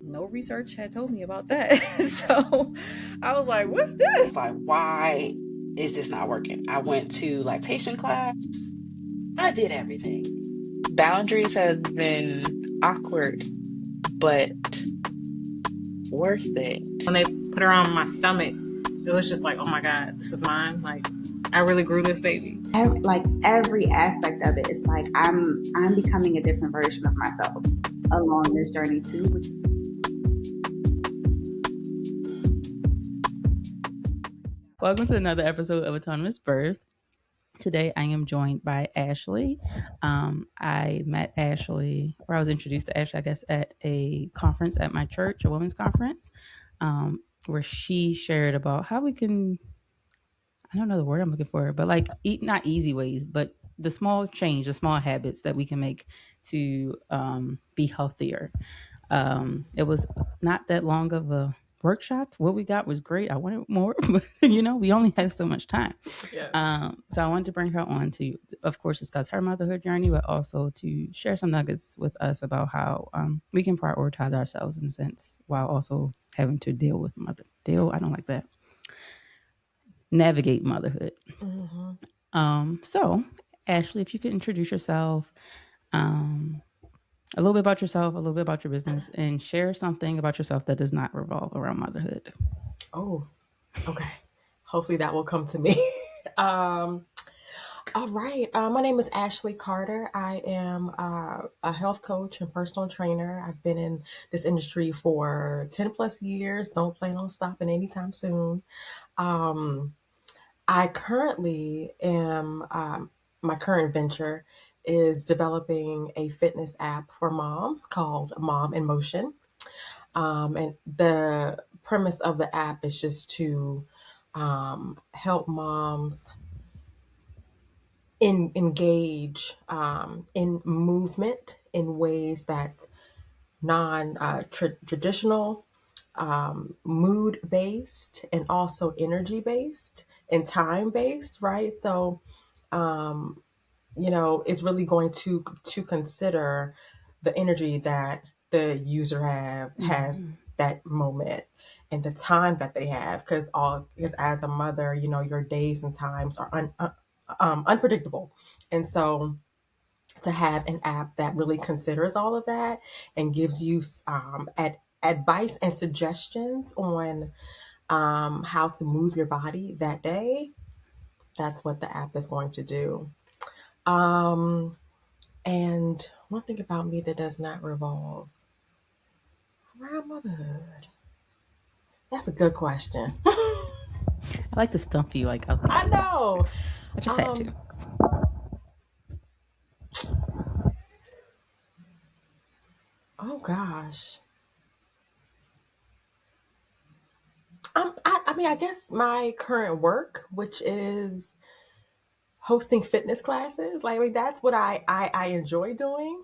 no research had told me about that. So I was like, what's this? Like, why is this not working? I went to lactation class. I did everything. Boundaries has been awkward, but worth it. When they put her on my stomach, it was just like, oh my God, this is mine. Like, I really grew this baby. Every aspect of it is like I'm becoming a different version of myself along this journey too. Welcome to another episode of Autonomous Birth. Today I am joined by Ashley. I met Ashley, or I was introduced to Ashley, I guess, at a conference at my church, a women's conference, where she shared about how we can, I don't know the word I'm looking for, but like eat, not easy ways, but the small change, the small habits that we can make to be healthier. It was not that long of a workshop. What we got was great. I wanted more, but we only had so much time. Yeah. So I wanted to bring her on to, of course, discuss her motherhood journey, but also to share some nuggets with us about how we can prioritize ourselves in a sense while also having to deal with I don't like that. Navigate motherhood. Mm-hmm. So Ashley, if you could introduce yourself, a little bit about yourself, a little bit about your business, and share something about yourself that does not revolve around motherhood. Oh, okay. Hopefully that will come to me. All right. My name is Ashley Carter. I am a health coach and personal trainer. I've been in this industry for 10 plus years. Don't plan on stopping anytime soon. I currently am, my current venture is developing a fitness app for moms called Mom in Motion. And the premise of the app is just to help moms engage in movement in ways that's non-traditional, mood based, and also energy based and time based, right? So it's really going to consider the energy that the user has that moment and the time that they have, because as a mother, your days and times are unpredictable, and so to have an app that really considers all of that and gives you advice and suggestions on how to move your body that day, that's what the app is going to do. And one thing about me that does not revolve around motherhood. That's a good question. I like to stump you like out there. I know. I just had to. Oh gosh. I mean, I guess my current work, which is hosting fitness classes, like I mean, that's what I enjoy doing.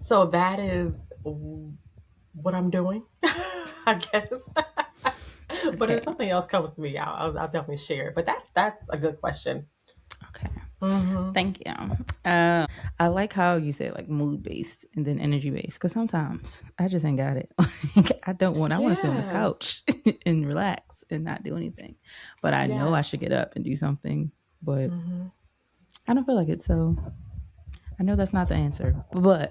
So that is what I'm doing, I guess. But if something else comes to me, I'll definitely share. But that's a good question. Okay. Mm-hmm. Thank you. I like how you said like mood based and then energy based, because sometimes I just ain't got it. I want to sit on this couch and relax and not do anything, but I know I should get up and do something, but I don't feel like it. So I know that's not the answer, but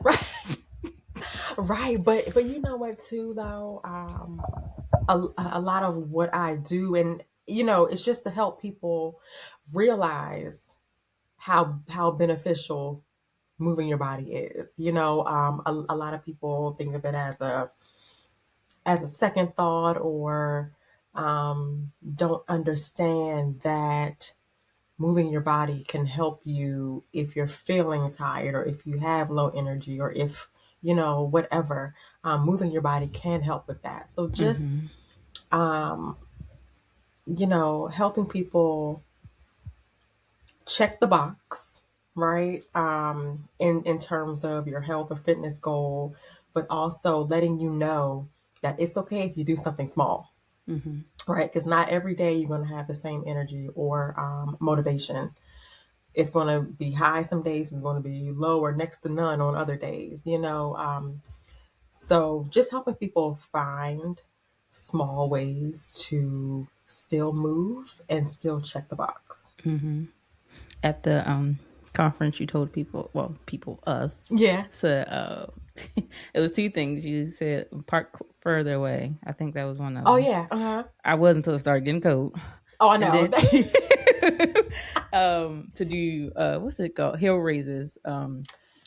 right. But you know what too though, a lot of what I do, and it's just to help people realize how beneficial moving your body is. A lot of people think of it as a second thought, or don't understand that moving your body can help you if you're feeling tired, or if you have low energy, or if whatever. Moving your body can help with that. So just helping people check the box, right? In terms of your health or fitness goal, but also letting you know that it's okay if you do something small, right? Because not every day you're going to have the same energy or motivation. It's going to be high some days, it's going to be low or next to none on other days, So just helping people find small ways to still move and still check the box. At the conference, you told people, well, us, Yeah. to it was two things. You said park further away. I think that was one of Oh them. yeah. Uh-huh. I was until it started getting cold. Oh, I And know. then to do what's it called? Hill raises.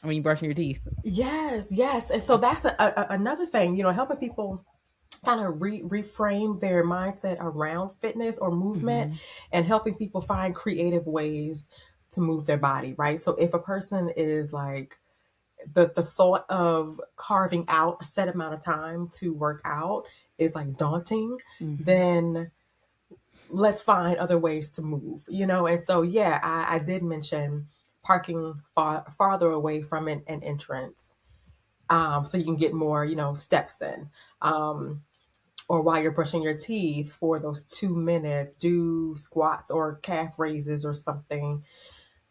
When you brushing your teeth. Yes, yes. And so that's another thing, helping people kind of reframe their mindset around fitness or movement, and helping people find creative ways to move their body, right? So if a person is like the thought of carving out a set amount of time to work out is like daunting, then let's find other ways to move, And so, yeah, I did mention parking farther away from an entrance, so you can get more, steps in. Or while you're brushing your teeth for those 2 minutes, do squats or calf raises or something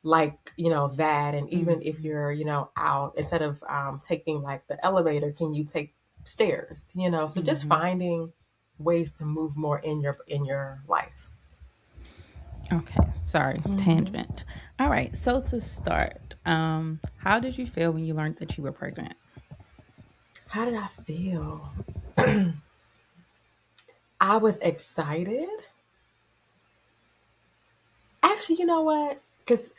like, that. And even if you're, out, instead of taking like the elevator, can you take stairs, So just finding ways to move more in your life. Okay, sorry, tangent. All right, so to start, how did you feel when you learned that you were pregnant? How did I feel? I was excited. Actually, you know what? Because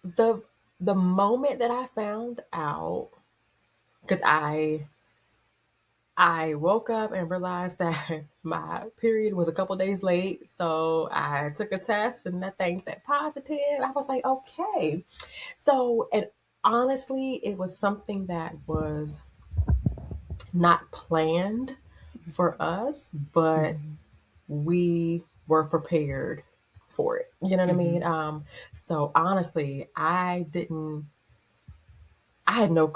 the the moment that I found out, because I woke up and realized that my period was a couple days late, so I took a test and that thing said positive. I was like, okay. So, and honestly, it was something that was not planned for us, but we were prepared for it. You know what I mean? So honestly, I had no,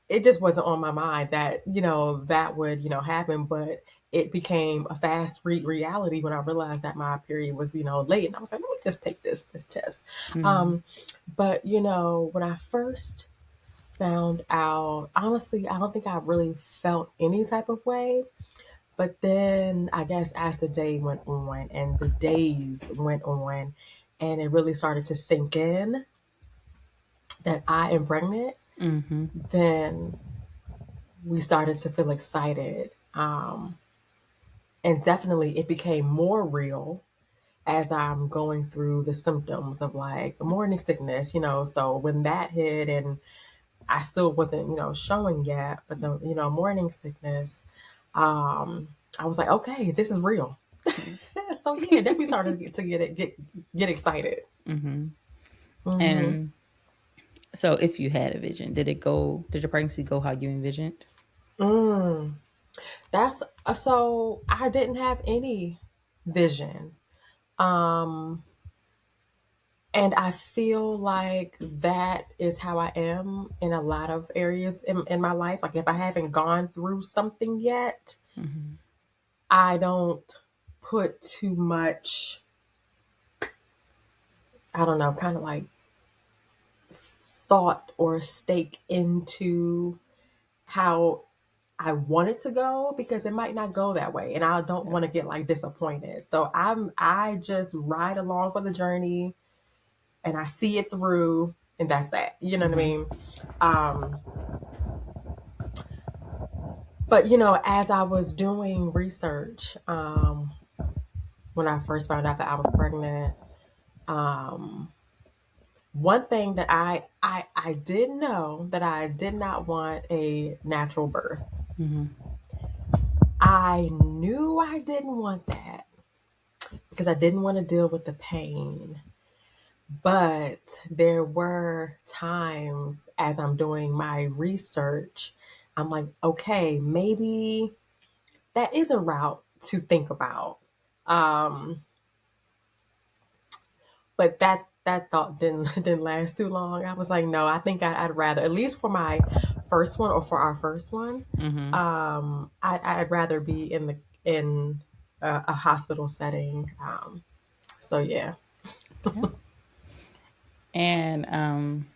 it just wasn't on my mind that, that would, happen, but it became a fast reality when I realized that my period was, late. And I was like, let me just take this test. But, when I first found out, honestly, I don't think I really felt any type of way. But then I guess as the day went on and the days went on, and it really started to sink in that I am pregnant, then we started to feel excited. And definitely it became more real as I'm going through the symptoms of like morning sickness, So when that hit and I still wasn't, showing yet, but the, morning sickness, I was like, okay, this is real. So yeah, definitely started to get excited. And so, if you had a vision, did your pregnancy go how you envisioned? Mm, that's so I didn't have any vision. Um, and I feel like that is how I am in a lot of areas in my life. Like if I haven't gone through something yet, I don't put too much, I don't know, kind of like thought or stake into how I want it to go, because it might not go that way and I don't want to get like disappointed. So I just ride along for the journey and I see it through, and that's that. You know what I mean? Um but as I was doing research, when I first found out that I was pregnant, um one thing that I did know that I did not want a natural birth. I knew I didn't want that because I didn't want to deal with the pain. But there were times as I'm doing my research, I'm like, okay, maybe that is a route to think about. Um, but that thought didn't didn't last too long. I was like, no, I think I'd rather, at least for my first one or for our first one, I'd rather be in a hospital setting. So yeah. And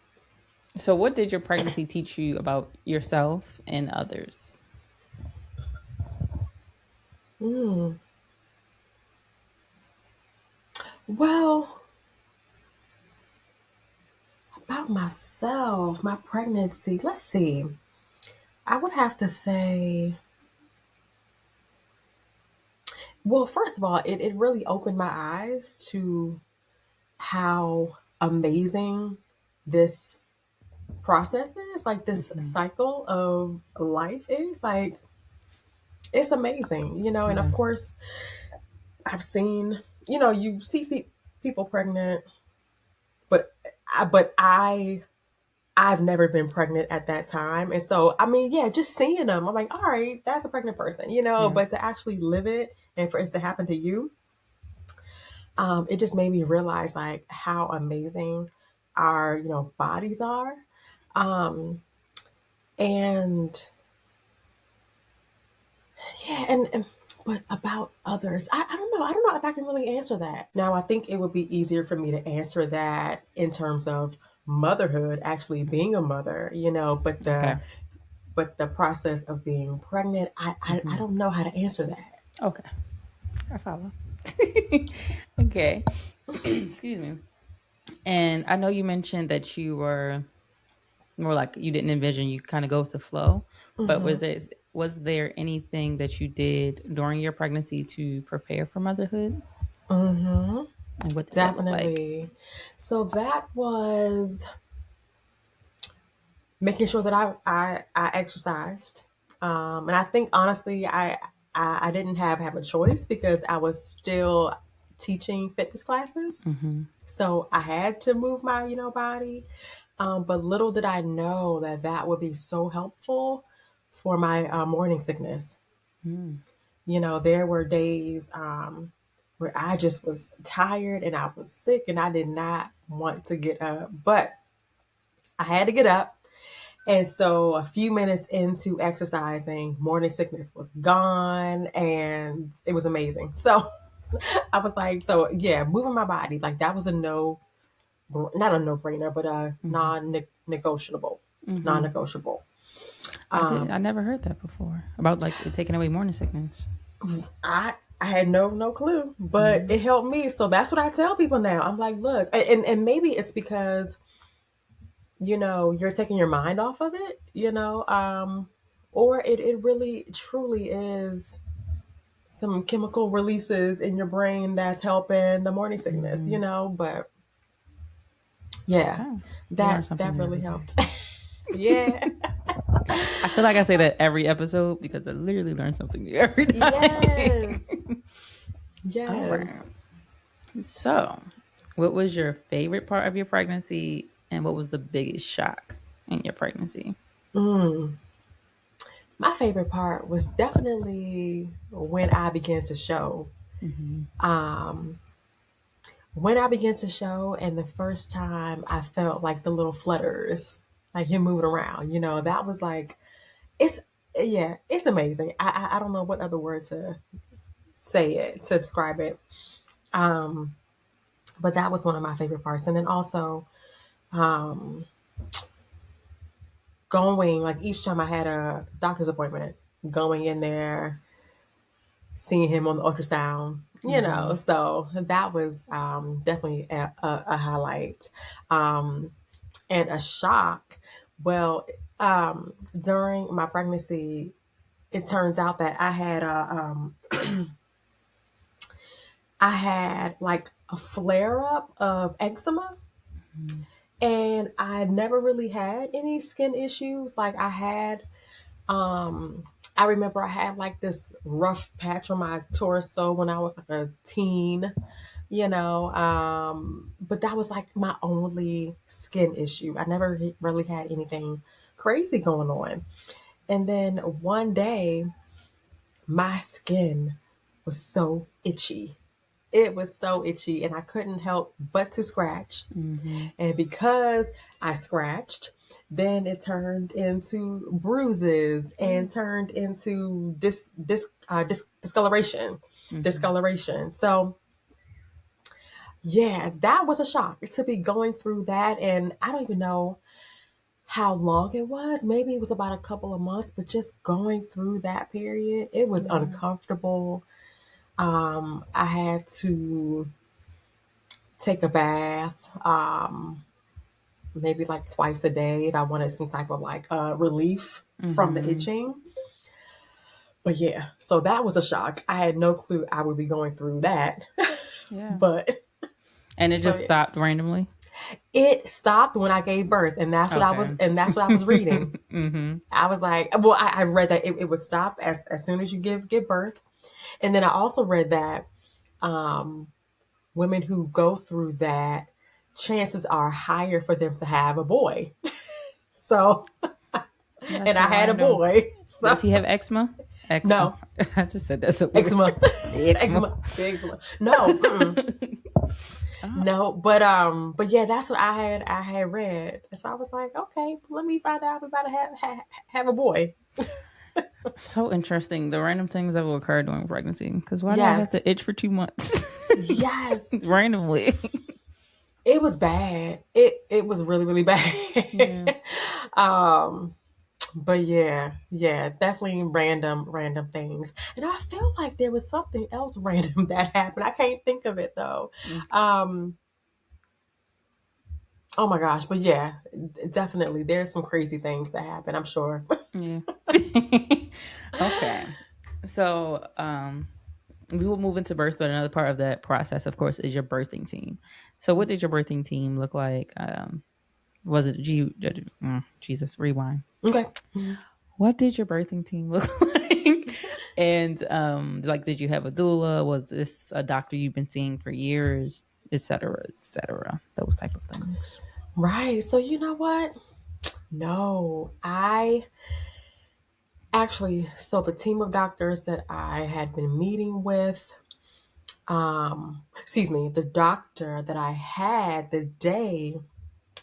so, what did your pregnancy teach you about yourself and others? Mm. Well, about myself, my pregnancy, let's see. I would have to say, well, first of all, it really opened my eyes to how amazing this process is, like this Mm-hmm. cycle of life is. Like, it's amazing, and of Yeah. course, I've seen, you see people pregnant, but I've never been pregnant at that time. And so, I mean, yeah, just seeing them, I'm like, all right, that's a pregnant person, Yeah. but to actually live it and for it to happen to you, it just made me realize like how amazing our, bodies are. Um, and yeah, and but about others, I don't know. I don't know if I can really answer that. Now, I think it would be easier for me to answer that in terms of motherhood, actually being a mother, but Okay. the process of being pregnant, I Mm-hmm. don't know how to answer that. Okay. I follow. Okay. Excuse me. And I know you mentioned that you were more like you didn't envision, you kind of go with the flow. But Hmm. was there anything that you did during your pregnancy to prepare for motherhood? Hmm. And what did that look like? Definitely. So that was making sure that I exercised, and I think honestly I didn't have a choice because I was still teaching fitness classes, Mm-hmm. so I had to move my body. But little did I know that that would be so helpful for my morning sickness. Mm. There were days where I just was tired and I was sick and I did not want to get up, but I had to get up. And so a few minutes into exercising, morning sickness was gone and it was amazing. So I was like, so yeah, moving my body, like that was a not a no brainer, but a Mm-hmm. non-negotiable, Mm-hmm. non-negotiable. I never heard that before about like it taking away morning sickness. I had no clue, but Mm-hmm. it helped me. So that's what I tell people now. I'm like, look, and maybe it's because, you're taking your mind off of it, or it really truly is some chemical releases in your brain that's helping the morning sickness, Mm-hmm. but yeah, Okay. You learn something that new really every day. helped. Yeah. I feel like I say that every episode because I literally learn something new every time. Yes. All right. Yes. So, what was your favorite part of your pregnancy and what was the biggest shock in your pregnancy? Mm. My favorite part was definitely when I began to show. Mm-hmm. Um, when I began to show, and the first time I felt like the little flutters, like him moving around, that was like, it's, yeah, it's amazing. I don't know what other word to say it, to describe it. Um, but that was one of my favorite parts. And then also, um, going, like each time I had a doctor's appointment, going in there, seeing him on the ultrasound, Mm-hmm. so that was definitely a highlight. And a shock. Well, during my pregnancy, it turns out that I had like a flare up of eczema, and I never really had any skin issues. Like I remember I had like this rough patch on my torso when I was like a teen, but that was like my only skin issue. I never really had anything crazy going on. And then one day, my skin was so itchy. It was so itchy, and I couldn't help but to scratch. Mm-hmm. And because I scratched, then it turned into bruises and turned into discoloration. Mm-hmm. Discoloration. So yeah, that was a shock to be going through that. And I don't even know how long it was. Maybe it was about a couple of months, but just going through that period, it was uncomfortable. I had to take a bath, maybe like twice a day if I wanted some type of like relief from the Mm-hmm. itching. But yeah, so that was a shock. I had no clue I would be going through that. Yeah. But And it so just stopped randomly. it stopped when I gave birth, and Okay. that's what I was reading. Mm-hmm. I was like, well, I read that it would stop as soon as you give birth. And then I also read that um, women who go through that, chances are higher for them to have a boy. So, That's and I so had a random. boy. So, Does he have eczema? Eczema. no, I just said that's so weird. eczema, Eczema. eczema. No, Oh, no. But yeah, that's what I had read. So I was like, okay, let me find out. We about to have a boy. so interesting. The random things that will occur during pregnancy. Because why do I have Yes, to itch for 2 months yes. randomly? It was bad. It was really really Yeah. bad. um, but yeah, definitely random things. And I feel like there was something else random that happened. I can't think of it though. Um, oh my gosh, but yeah, definitely there's some crazy things that happen. I'm sure. Yeah. Okay. So, we will move into birth, but another part of that process, of course, is your birthing team. So, what did your birthing team look like? Was it Jesus? Rewind. Okay. What did your birthing team look like? And like, did you have a doula? Was this a doctor you've been seeing for years, et cetera, et cetera? Those type of things. Right. So you know what? No, I actually. So the team of doctors that I had been meeting with, excuse me, the doctor that I had the day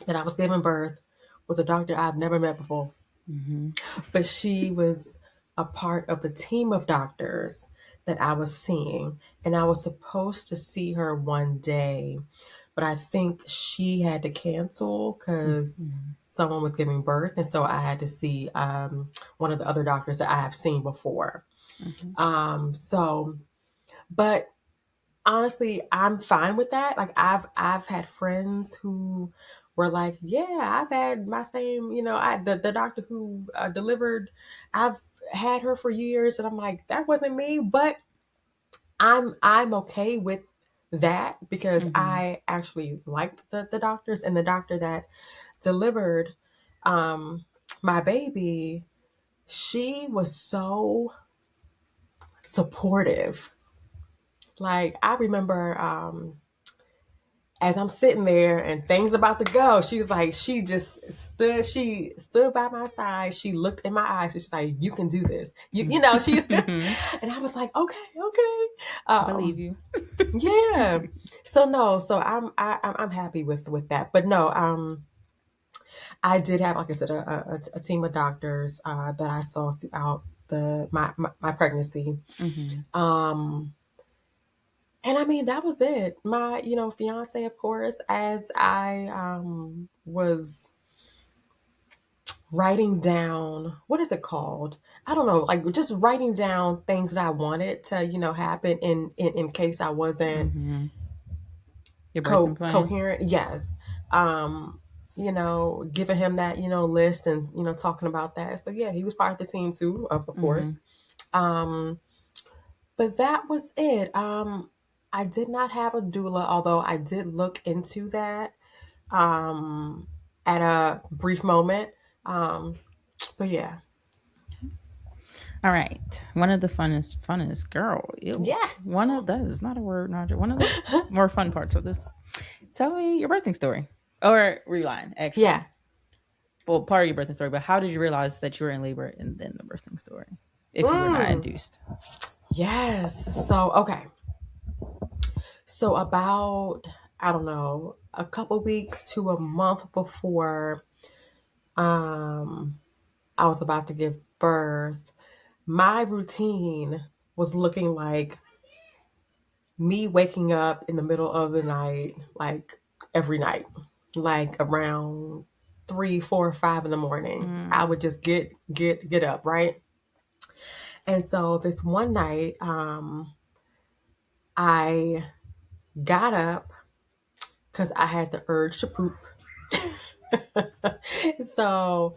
that I was giving birth was a doctor I've never met before. Mm-hmm. But she was a part of the team of doctors that I was seeing. And I was supposed to see her one day, but I think she had to cancel because Mm-hmm. someone was giving birth. And so I had to see one of the other doctors that I have seen before. Mm-hmm. So, but honestly, I'm fine with that. Like I've had friends who were like, yeah, I've had my same, the doctor who delivered, I've had her for years, and I'm like, that wasn't me, but I'm okay with that because Mm-hmm. I actually liked the doctors, and the doctor that delivered um my baby, she was so supportive. Like I remember as I'm sitting there and things about to go, she was like, she stood by my side. She looked in my eyes. She's like, you can do this. She, Mm-hmm. and I was like, okay. Believe you. Yeah. So no, so I'm happy with that. But no, I did have, like I said, a team of doctors, that I saw throughout my pregnancy. Mm-hmm. Um, And I mean, that was it. My, fiance, of course, as I was writing down, what is it called? I don't know, like just writing down things that I wanted to, happen in case I wasn't Mm-hmm. Your birthing plan. coherent. Yes. Um, giving him that, list and, talking about that. So yeah, he was part of the team too, of Mm-hmm. course. Um, but that was it. I did not have a doula, although I did look into that um, at a brief moment. Um, but yeah, All right. One of the funnest girl. Ew. yeah, One of that is not a word, Naja. One of the more fun parts of this. Tell me your birthing story. Or rewind, yeah. actually. Well, part of your birthing story, but how did you realize that you were in labor and then the birthing story? If you were not Mm, induced. yes. So okay. So about, I don't know, a couple weeks to a month before um, I was about to give birth, my routine was looking like me waking up in the middle of the night, like every night, like around 3, 4, 5 in the morning. I would just get up, right? And so this one night, I got up because I had the urge to poop. So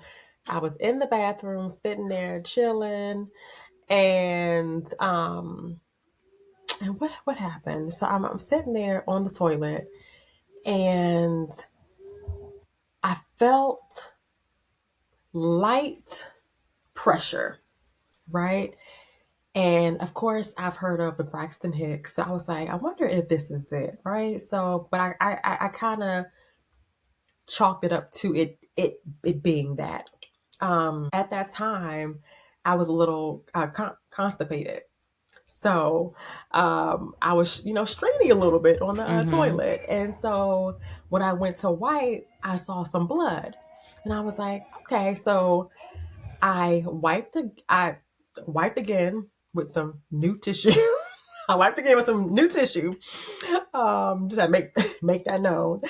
I was in the bathroom, sitting there chilling, and what happened? So I'm sitting there on the toilet, and I felt light pressure, right? And of course, I've heard of the Braxton Hicks. So I was like, I wonder if this is it, right? So, but I kind of chalked it up to it being that. At that time, I was a little constipated. So I was, straining a little bit on the toilet. And so when I went to wipe, I saw some blood. And I was like, okay. So I wiped again with some new tissue. I wiped again with some new tissue. Just to make that known.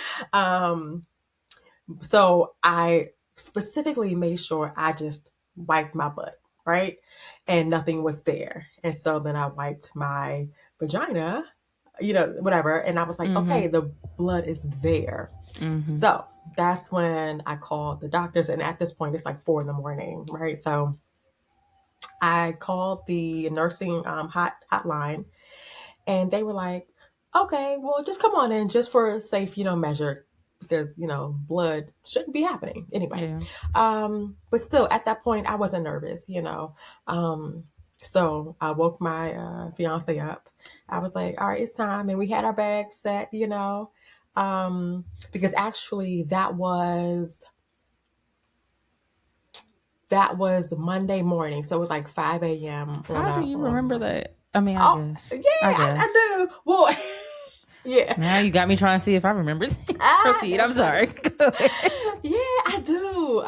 So I specifically made sure I just wiped my butt, right? And nothing was there. And so then I wiped my vagina, whatever. And I was like, okay, the blood is there. So that's when I called the doctors. And at this point, it's like 4 in the morning, right? So I called the nursing hotline, and they were like, okay, well, just come on in just for a safe, measure, because, blood shouldn't be happening anyway. Yeah. But still, at that point, I wasn't nervous, So I woke my fiance up. I was like, all right, it's time. And we had our bags set, because actually that was Monday morning. So it was like 5 a.m. How do you remember Monday. that? I mean, Oh, guess. yeah, I guess. I do. Well, yeah. Now you got me trying to see if I remember. Proceed. I'm sorry. Yeah, I do.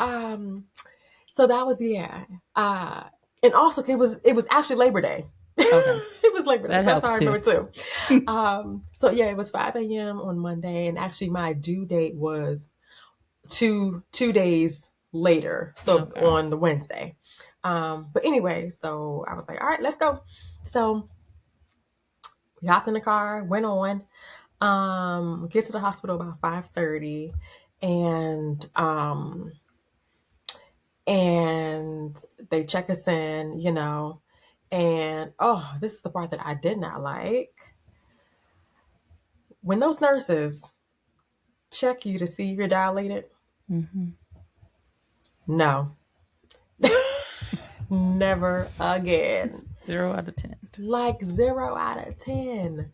So that was, yeah. And also it was actually Labor Day. Okay. It was Labor Day. That So that's helps how I remember too. So yeah, it was 5 a.m. on Monday, and actually my due date was two days later. So Okay. on the Wednesday. But anyway, so I was like, all right, let's go. So we hopped in the car, went on, get to the hospital about 5:30, and they check us in, and oh, this is the part that I did not like. When those nurses check you to see if you're dilated, no. Never again. 0 out of 10. Like 0 out of 10.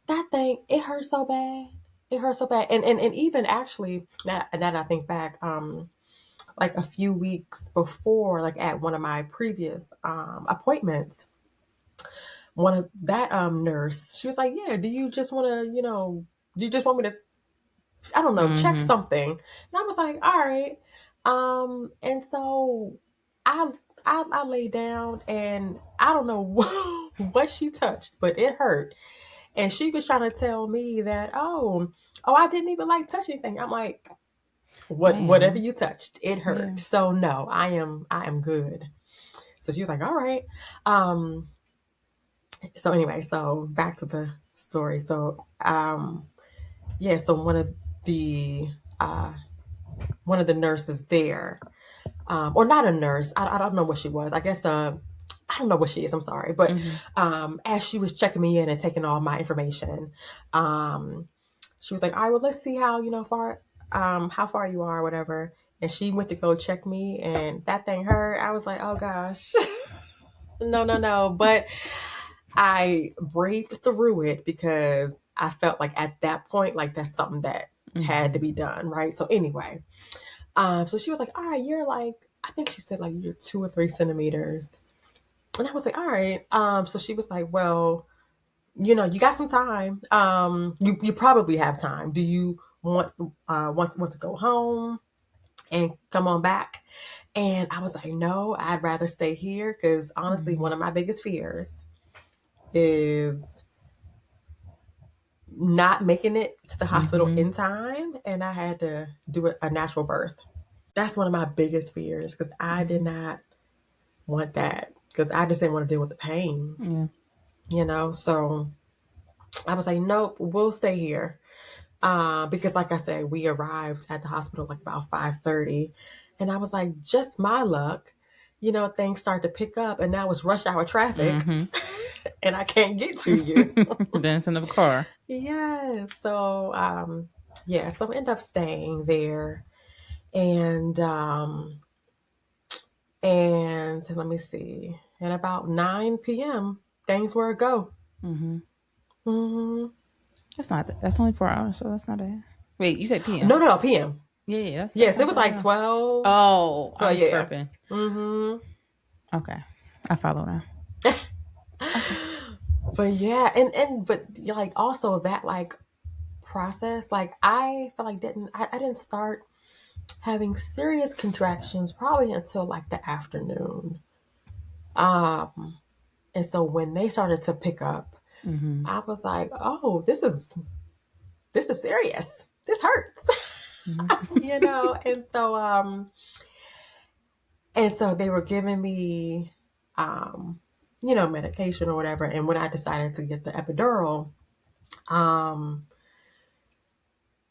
That thing, it hurts so bad. It hurts so bad. And even actually, that I think back, like a few weeks before, like at one of my previous appointments, one of that nurse, she was like, yeah, do you just want to, do you just want me to, I don't know, check something? And I was like, all right. And so I I lay down, and I don't know what she touched, but it hurt. And she was trying to tell me that, I didn't even like touch anything. I'm like, whatever Man. you touched, it hurt. Yeah. So no, I am good. So she was like, all right. So anyway, so back to the story. So yeah, so uh one of the nurses there, or not a nurse, I don't know what she was. I guess I don't know what she is. I'm sorry, but as she was checking me in and taking all my information, she was like, "All right, well, let's see how how far you are, or whatever." And she went to go check me, and that thing hurt. I was like, "Oh gosh, no, no, no!" But I braved through it because I felt like at that point, like that's something that had to be done, right? So anyway, so she was like, "All right, you're like," I think she said like you're 2 or 3 centimeters. And I was like, all right. So she was like, well, you got some time. You probably have time. Do you want to go home and come on back? And I was like, no, I'd rather stay here because honestly, one of my biggest fears is not making it to the hospital in time, and I had to do a natural birth. That's one of my biggest fears because I did not want that because I just didn't want to deal with the pain. Yeah. So I was like, nope, we'll stay here. Because like I said, we arrived at the hospital like about 5:30, and I was like, just my luck, things start to pick up, and now it's rush hour traffic, and I can't get to you. Dancing in the car. Yeah. So so I end up staying there, and so let me see, and about 9 p.m. things were a go. That's only 4 hours, so that's not bad. Wait, you said PM? No, p.m. Yeah, that's Yes, it not was bad like at all. 12. Oh, So I'm yeah. tripping. Okay, I follow now. But yeah, but like also that like process, like I feel like I didn't start having serious contractions probably until like the afternoon. And so when they started to pick up, I was like, oh, this is serious. This hurts. And so they were giving me medication or whatever. And when I decided to get the epidural,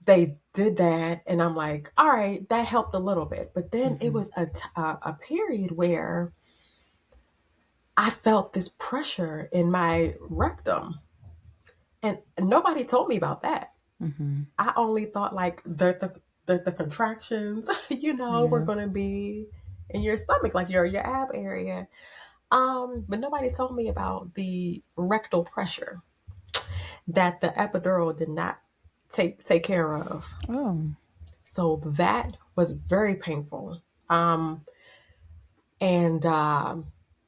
they did that, and I'm like, all right, that helped a little bit. But then it was a period where I felt this pressure in my rectum, and nobody told me about that. I only thought like the contractions, were going to be in your stomach, like your ab area. But nobody told me about the rectal pressure that the epidural did not take care of. Oh. So that was very painful. And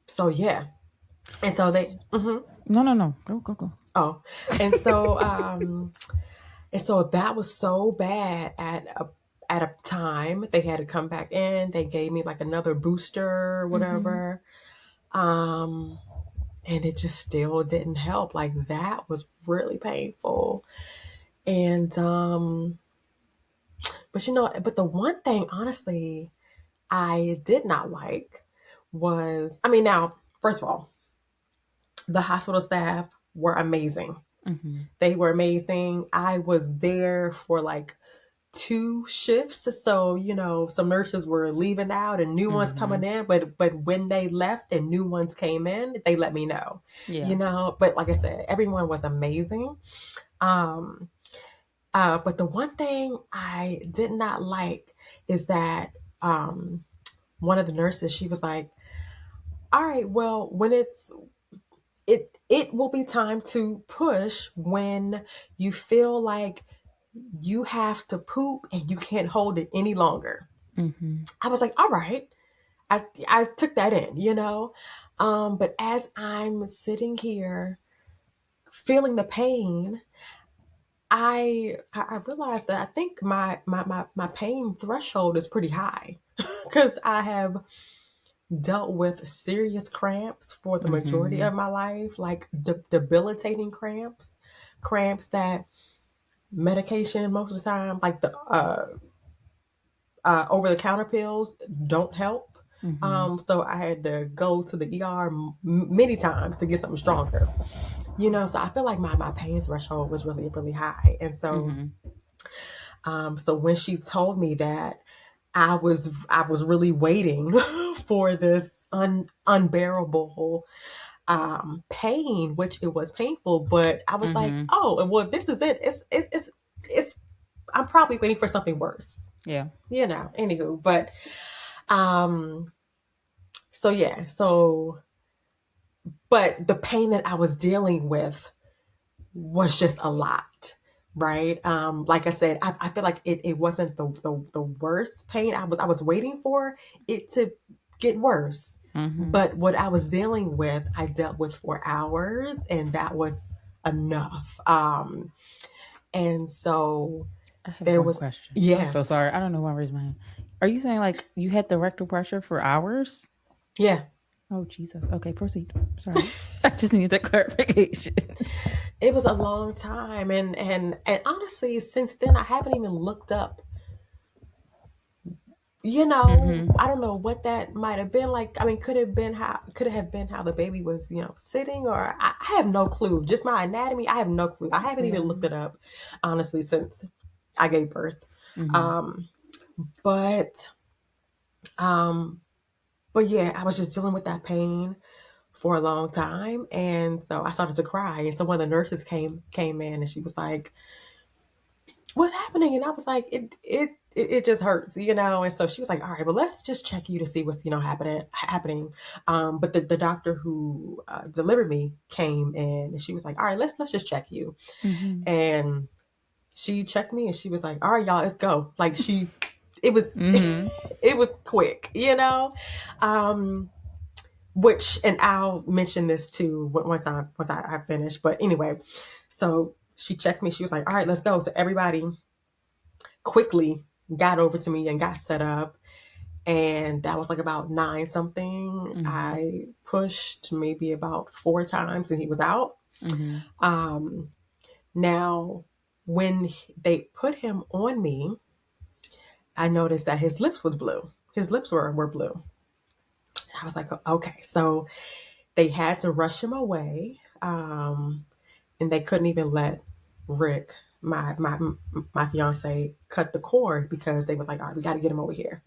so yeah. And so they No. Go. oh. And so that was so bad at a time. They had to come back in. They gave me like another booster or whatever. And it just still didn't help. Like that was really painful. And but the one thing honestly I did not like was, I mean, now, first of all, the hospital staff were amazing. They were amazing. I was there for like 2 shifts. So, some nurses were leaving out and new ones coming in, but when they left and new ones came in, they let me know. Yeah. But like I said, everyone was amazing. But the one thing I did not like is that one of the nurses, she was like, all right, well, when it will be time to push when you feel like you have to poop and you can't hold it any longer. I was like, all right. I took that in. But as I'm sitting here feeling the pain, I realized that I think my pain threshold is pretty high because I have dealt with serious cramps for the majority of my life, like debilitating cramps that medication most of the time, like the over the counter pills, don't help. So I had to go to the ER many times to get something stronger. So I feel like my pain threshold was really, really high. And so, so when she told me that, I was really waiting for this unbearable pain, which it was painful, but I was like, oh, well, this is it. It's I'm probably waiting for something worse. Yeah. Anywho, but so yeah, but the pain that I was dealing with was just a lot, right? Like I said, I feel like it wasn't the worst pain. I was waiting for it to get worse. But what I was dealing with, I dealt with for hours, and that was enough. And so I have there one was question. yeah. I'm so sorry. I don't know why I raised my hand. Are you saying like you had the rectal pressure for hours? Yeah. Oh Jesus. Okay, proceed. Sorry. I just needed that clarification. It was a long time, and honestly, since then I haven't even looked up I don't know what that might have been like. I mean, could it have been how the baby was, sitting, or I have no clue. Just my anatomy, I have no clue. I haven't even looked it up, honestly, since I gave birth. Um, but, um, but yeah, I was just dealing with that pain for a long time, and so I started to cry. And so one of the nurses came in, and she was like, "What's happening?" And I was like, it just hurts, And so she was like, "All right, well, let's just check you to see what's happening." But the doctor who delivered me came in, and she was like, "All right, let's just check you." And she checked me, and she was like, "All right, y'all, let's go." Like it was it was quick. Um, which, and I'll mention this too once I finish. But anyway, so she checked me. She was like, "All right, let's go." So everybody quickly got over to me and got set up. And that was like about 9 something. I pushed maybe about 4 times and he was out. Um, now, when they put him on me, I noticed that his lips was blue. His lips were blue. I was like, okay. So they had to rush him away. And they couldn't even let Rick, my fiance, cut the cord because they was like, all right, we got to get him over here.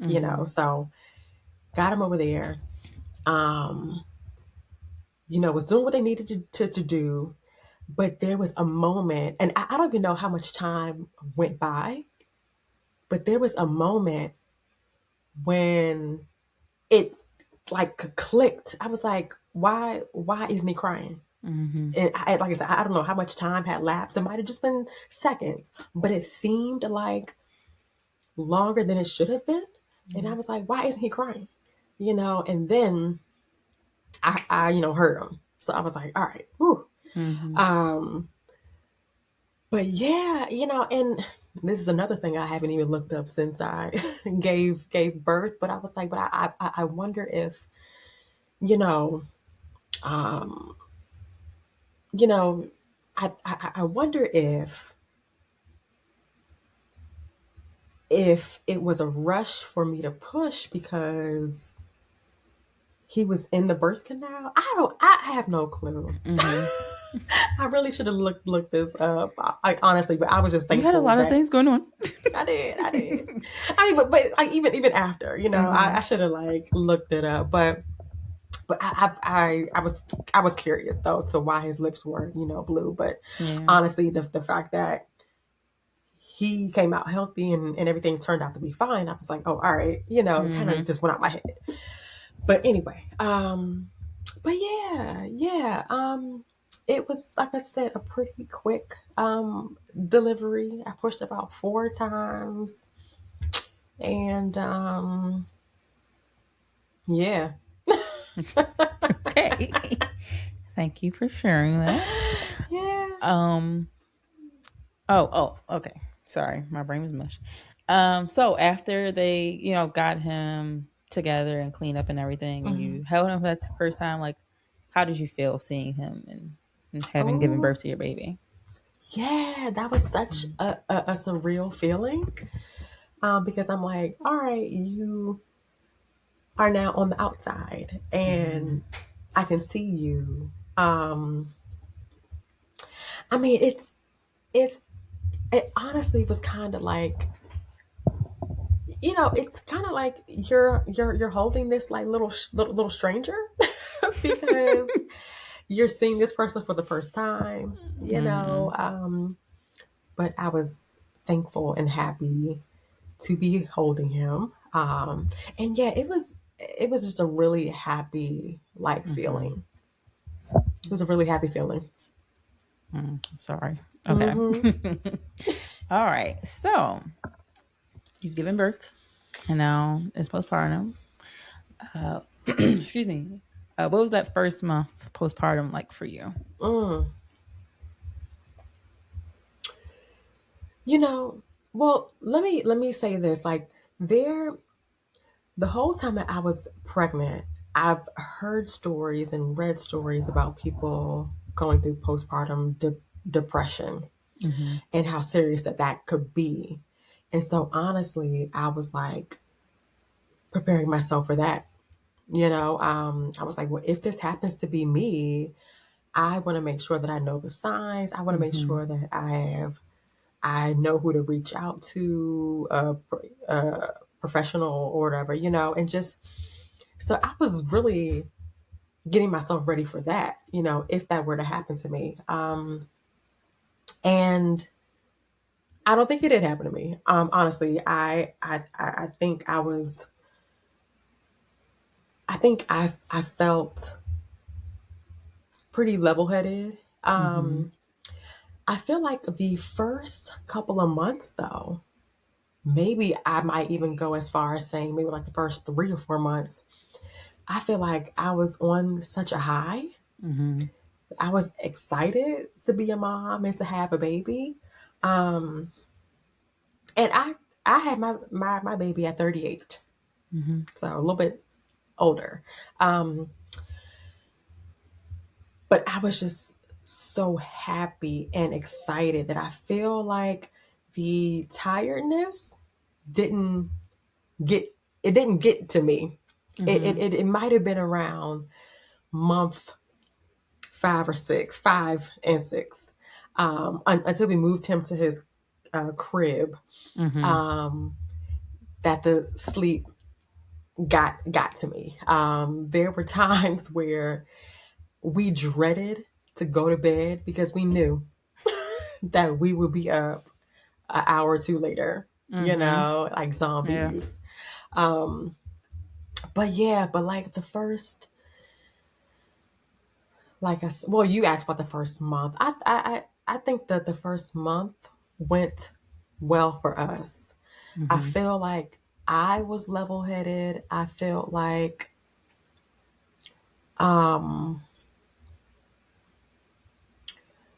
So got him over there. Was doing what they needed to do, but there was a moment, and I don't even know how much time went by, but there was a moment when it like clicked. I was like, why isn't he crying? And like I said, I don't know how much time had lapsed. It might have just been seconds, but it seemed like longer than it should have been. And I was like, why isn't he crying? And then I heard him. So I was like, all right, whew. Um, but yeah, and this is another thing I haven't even looked up since I gave birth. But I was like, but I wonder if, you know, um, you know, I wonder if it was a rush for me to push because he was in the birth canal. I have no clue. I really should have looked this up. I honestly, but I was just You thankful had a lot of that things going on. I did. I mean, but like even after, I should have like looked it up. But I was curious though to why his lips were blue. But Yeah. honestly, the fact that he came out healthy and everything turned out to be fine, I was like, oh, all right, kind of just went out my head. But anyway, but yeah, it was, like I said, a pretty quick delivery. I pushed about 4 times, and yeah. Okay. Thank you for sharing that. Yeah. Okay. Sorry, my brain was mush. So after they, got him together and cleaned up and everything, and you held him for that first time, like, how did you feel seeing him and having given Oh, birth to your baby? yeah, that was such a surreal feeling. Because I'm like, all right, you are now on the outside, and I can see you. I mean, it honestly was kind of like, it's kind of like you're holding this like little stranger because you're seeing this person for the first time. But I was thankful and happy to be holding him. And yeah, it was just a really happy like feeling. It was a really happy feeling. Sorry. Okay. Mm-hmm. All right. So you've given birth, and now it's postpartum. Excuse me. What was that first month postpartum like for you? Mm. You know, well, let me say this. Like there, the whole time that I was pregnant, I've heard stories and read stories about people going through postpartum depression and how serious that could be. And so honestly, I was like, preparing myself for that. I was like, well, if this happens to be me, I want to make sure that I know the signs. I want to make Mm-hmm. sure that I know who to reach out to, a professional or whatever, and just, so I was really getting myself ready for that, if that were to happen to me. And I don't think it did happen to me. Honestly, I think I felt pretty level headed. Mm-hmm. I feel like the first couple of months, though, maybe I might even go as far as saying maybe like the first 3 or 4 months, I feel like I was on such a high. Mm-hmm. I was excited to be a mom and to have a baby. Um, and I had my baby at 38, Mm-hmm. so a little bit older. Um, but I was just so happy and excited that I feel like the tiredness didn't get didn't get to me. Mm-hmm. It might have been around month 5 or 6, 5 and 6, until we moved him to his crib. Mm-hmm. Um, that the sleep got to me. There were times where we dreaded to go to bed because we knew that we would be up an hour or two later. Mm-hmm. Like Yeah. zombies. Um, but yeah, but like the first, well, you asked about the first month. I think that the first month went well for us. I Mm-hmm. feel like I was level headed. Um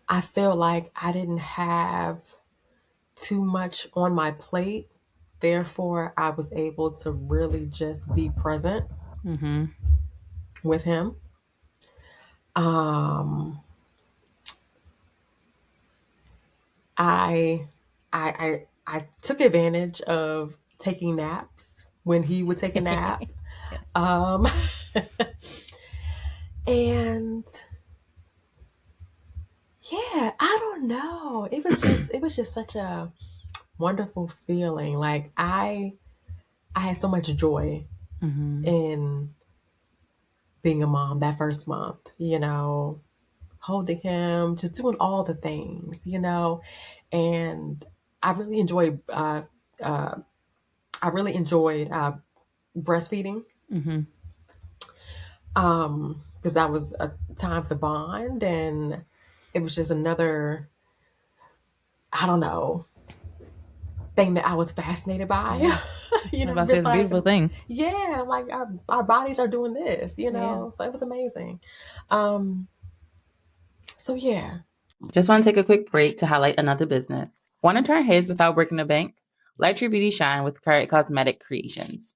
I feel like I didn't have too much on my plate. Therefore, I was able to really just be present Mm-hmm. with him. Um I I took advantage of taking naps when he would take a nap. Yes. Um and yeah, I don't know. It was just such a wonderful feeling. Like I had so much joy Mm-hmm. in being a mom that first month, holding him, just doing all the things, and I really enjoyed uh, breastfeeding, Mm-hmm. because that was a time to bond, and it was just another, I don't know, thing that I was fascinated by. Yeah. I was about to say Just it's a like, beautiful thing. yeah, like our bodies are doing this, Yeah. so it was amazing. Um, so yeah. Just want to take a quick break to highlight another business. Want to turn heads without breaking the bank? Let your beauty shine with Carrot Cosmetic Creations.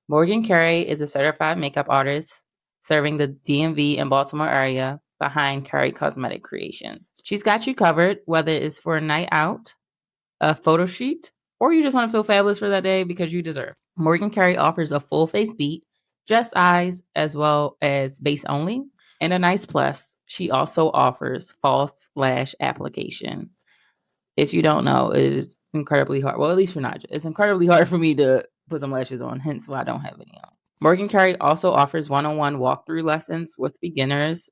Morgan Carey is a certified makeup artist serving the DMV and Baltimore area behind Carrot Cosmetic Creations. She's got you covered, whether it's for a night out, a photo shoot, or you just want to feel fabulous for that day because you deserve. Morgan Carey offers a full face beat, just eyes, as well as base only. And a nice plus, she also offers false lash application. If you don't know, it is incredibly hard. Well, at least for Naja, it's incredibly hard for me to put some lashes on, hence why I don't have any on. Morgan Carey also offers one-on-one walkthrough lessons with beginners,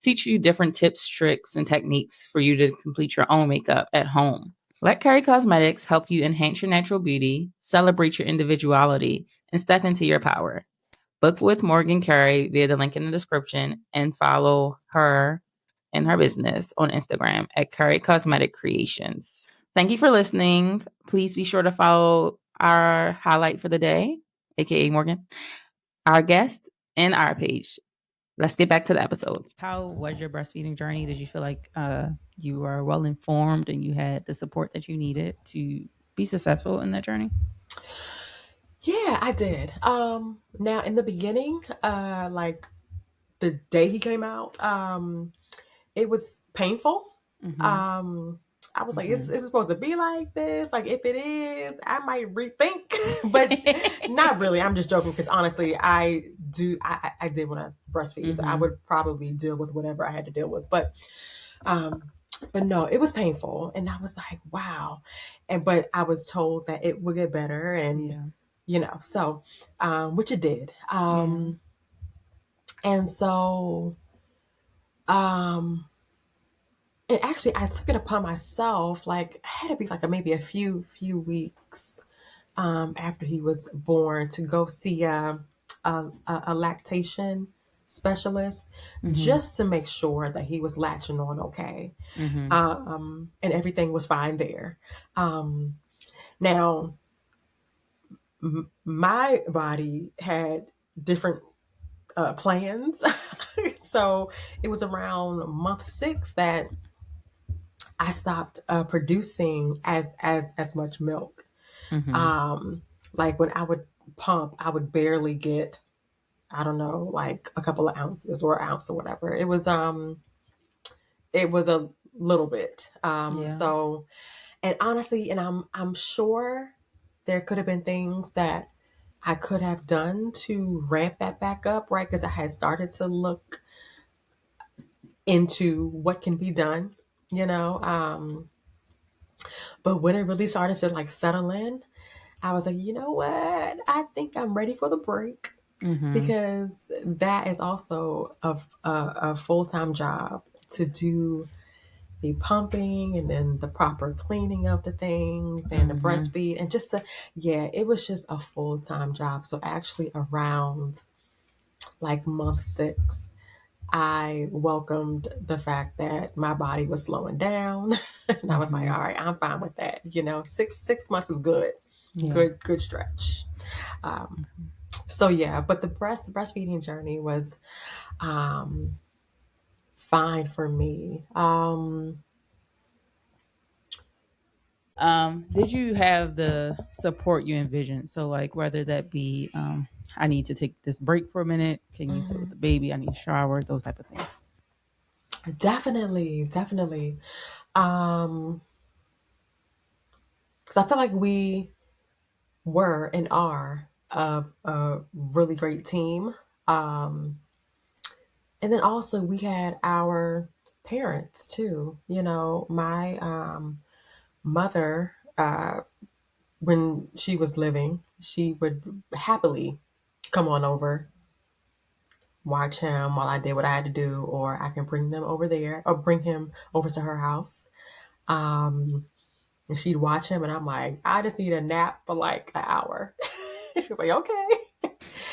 teach you different tips, tricks, and techniques for you to complete your own makeup at home. Let Carey Cosmetics help you enhance your natural beauty, celebrate your individuality, and step into your power. Book with Morgan Carey via the link in the description and follow her and her business on Instagram at Carey Cosmetic Creations. Thank you for listening. Please be sure to follow our highlight for the day, aka Morgan, our guest, and our page. Let's get back to the episode. How was your breastfeeding journey? Did you feel like you were well informed and you had the support that you needed to be successful in that journey? Yeah, I did. Now in the beginning, like the day he came out, it was painful. Mm-hmm. Um, I was like, is it supposed to be like this? Like, if it is, I might rethink, but not really. I'm just joking because honestly, I did want to breastfeed, so I would probably deal with whatever I had to deal with. Um, but no, it was painful, and I was like, wow. But I was told that it would get better, and so which it did. And so, and actually, I took it upon myself. Like, I had to be like maybe a few weeks after he was born to go see a lactation specialist just to make sure that he was latching on okay, and everything was fine there. Now, my body had different plans. So it was around month 6 that I stopped producing as much milk. Like when I would pump, I would barely get, I don't know, like a couple of ounces or an ounce or whatever. It was a little bit. So, and honestly, and I'm sure there could have been things that I could have done to ramp that back up, right? Because I had started to look into what can be done, you know. But when it really started to like settle in, I was like, you know what? I think I'm ready for the break because that is also a full-time job to do the pumping and then the proper cleaning of the things and the breastfeed and just it was just a full-time job. So actually around like month 6, I welcomed the fact that my body was slowing down. And I was like, all right, I'm fine with that. 6 months is good. Good stretch. So yeah, but the breastfeeding journey was fine for me. Did you have the support you envisioned? So, like, whether that be, I need to take this break for a minute. Can you sit with the baby? I need a shower. Those type of things. Definitely. Because I feel like we were and are a really great team. And then also we had our parents too. My mother, when she was living, she would happily come on over, watch him while I did what I had to do, or I can bring them over there or bring him over to her house. And she'd watch him, and I'm like, I just need a nap for like an hour. She was like, okay.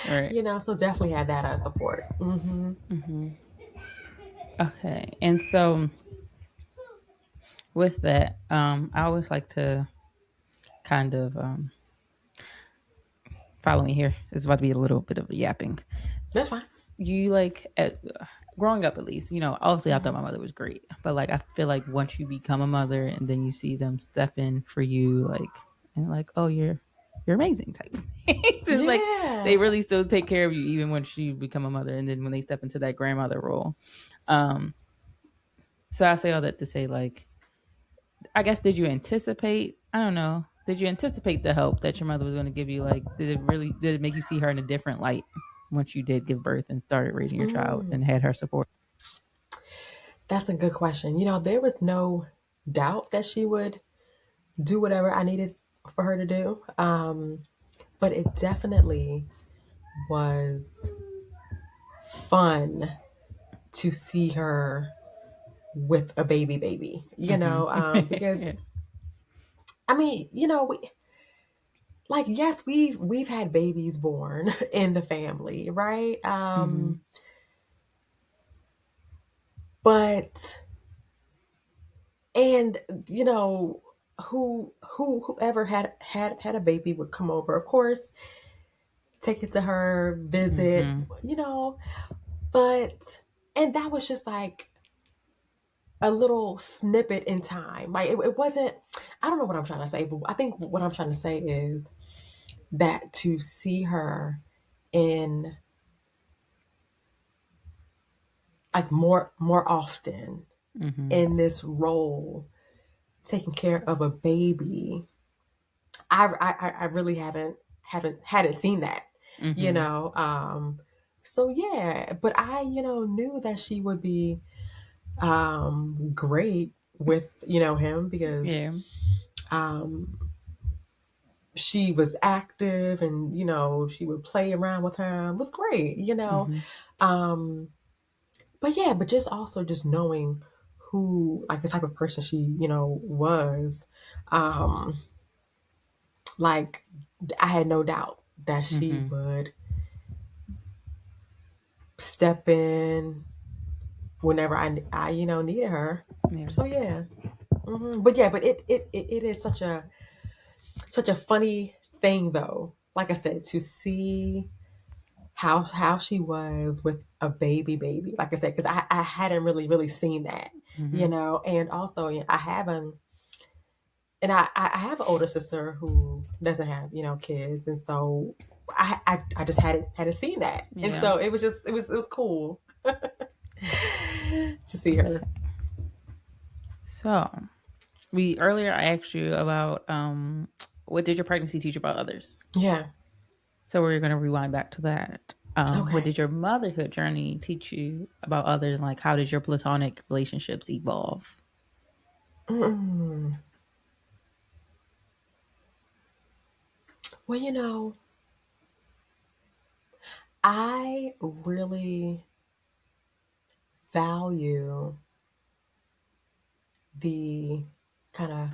All right. So definitely had that support. Okay. And so, with that, I always like to kind of follow me here. It's about to be a little bit of a yapping. That's fine. You like growing up, at least, obviously I thought my mother was great, but like I feel like once you become a mother and then you see them step in for you, like, and like, oh, you're amazing type of things. It's like they really still take care of you even once you become a mother, and then when they step into that grandmother role. So I say all that to say, like, I guess, did you anticipate, I don't know, did you anticipate the help that your mother was going to give you? Like, did it make you see her in a different light once you did give birth and started raising your child and had her support? That's a good question. There was no doubt that she would do whatever I needed for her to do. But it definitely was fun to see her with a baby, because I mean, yes, we've had babies born in the family, right? But and whoever had a baby would come over, of course, take it to her, visit, but and that was just like a little snippet in time. Like it wasn't, I don't know what I'm trying to say, but I think what I'm trying to say is that to see her in like more often in this role taking care of a baby, I really hadn't seen that, you Mm-hmm. know. So yeah, but I, knew that she would be great with, him, because Yeah. um she was active, and she would play around with him. It was great, Mm-hmm. um but yeah, but just also just knowing who, like, the type of person she, was, um like, I had no doubt that she Mm-hmm. would step in whenever I needed her. Yeah. So yeah. But yeah, but it is such a funny thing, though, like I said, to see how she was with a baby, like I said, because I hadn't really seen that, Mm-hmm. and also, I haven't. And I have an older sister who doesn't have, kids, and so I just hadn't seen that, and Yeah. so it was cool to see her. So we earlier I asked you about what did your pregnancy teach you about others? Yeah. So we're gonna rewind back to that. What Okay. did your motherhood journey teach you about others? Like how did your platonic relationships evolve? Mm. Well, I really value the kind of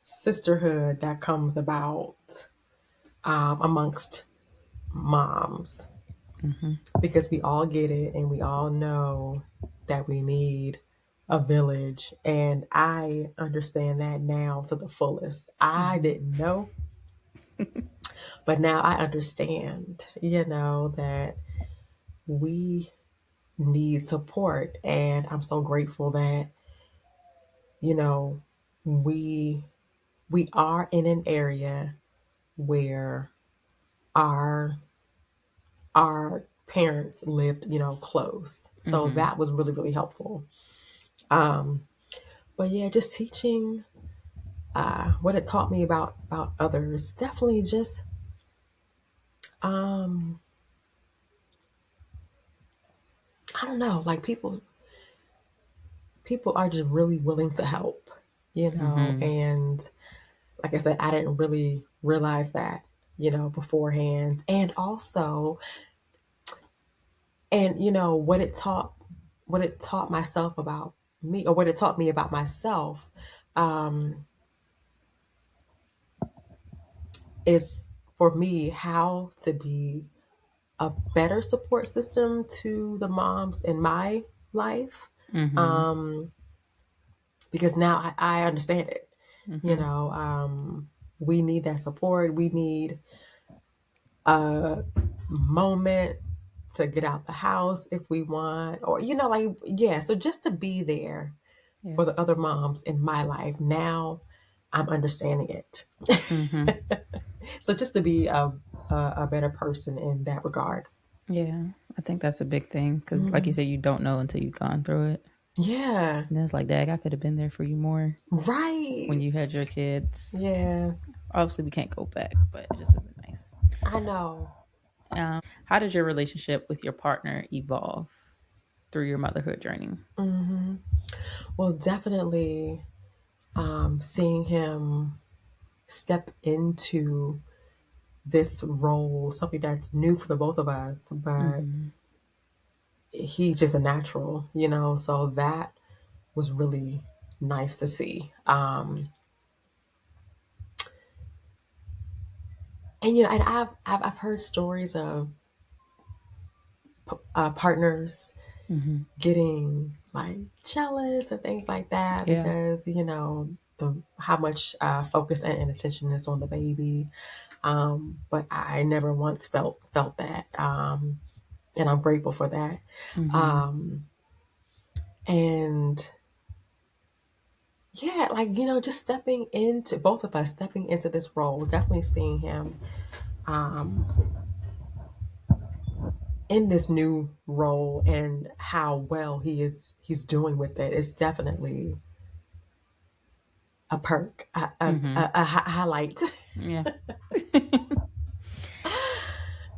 sisterhood that comes about amongst moms, Mm-hmm. because we all get it, and we all know that we need a village. And I understand that now to the fullest. I Mm-hmm. didn't know, but now I understand, that we need support. And I'm so grateful that, you know, we we are in an area where our our parents lived, close. So Mm-hmm. that was really, really helpful. Um, but yeah, just teaching what it taught me about others. Definitely just um, I don't know, like, people are just really willing to help, Mm-hmm. and like I said, I didn't really realize that, beforehand. And also, and what it taught myself about me, or what it taught me about myself, um, is for me how to be a better support system to the moms in my life. Mm-hmm. um, because now I understand it. you Mm-hmm. know we need that support. We need a moment to get out the house if we want, or, like, yeah, so just to be there Yeah. for the other moms in my life. Now I'm understanding it. Mm-hmm. So just to be a better person in that regard. Yeah. I think that's a big thing because, like you Mhm. said, you don't know until you've gone through it. Yeah. And then it's like, Dag, I could have been there for you more when Right. you had your kids. Yeah. Obviously, we can't go back, but it just would have been nice. I know. How did your relationship with your partner evolve through your motherhood journey? Hmm. Well, definitely, seeing him step into this role, something that's new for the both of us, but Mm-hmm. he's just a natural, so that was really nice to see. And and I've heard stories of partners Mm-hmm. getting, like, jealous and things like that, Yeah. because the how much focus and attention is on the baby. But I never once felt that, and I'm grateful for that. Mm-hmm. Um, and yeah, like, just stepping into both of us stepping into this role, definitely seeing him um, in this new role, and how well he's doing with it, is definitely a perk, Mm-hmm. a highlight. Yeah.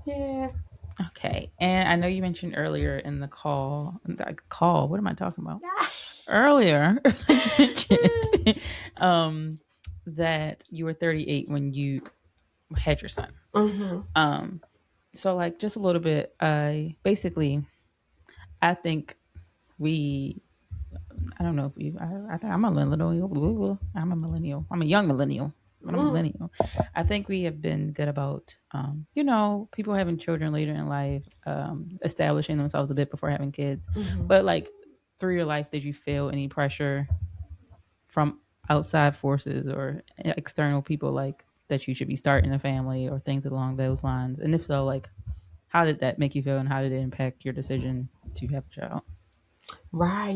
Yeah. Okay. And I know you mentioned earlier in the call, what am I talking about? Yeah. Earlier, you mentioned that you were 38 when you had your son. Mm-hmm. So like just a little bit, basically, I think we I don't know if you. I think I'm a millennial. I'm a millennial. I'm a young millennial, but I'm a Mm-hmm. millennial. I think we have been good about, people having children later in life, establishing themselves a bit before having kids. Mm-hmm. But like through your life, did you feel any pressure from outside forces or external people, like that you should be starting a family or things along those lines? And if so, like how did that make you feel, and how did it impact your decision to have a child? Right.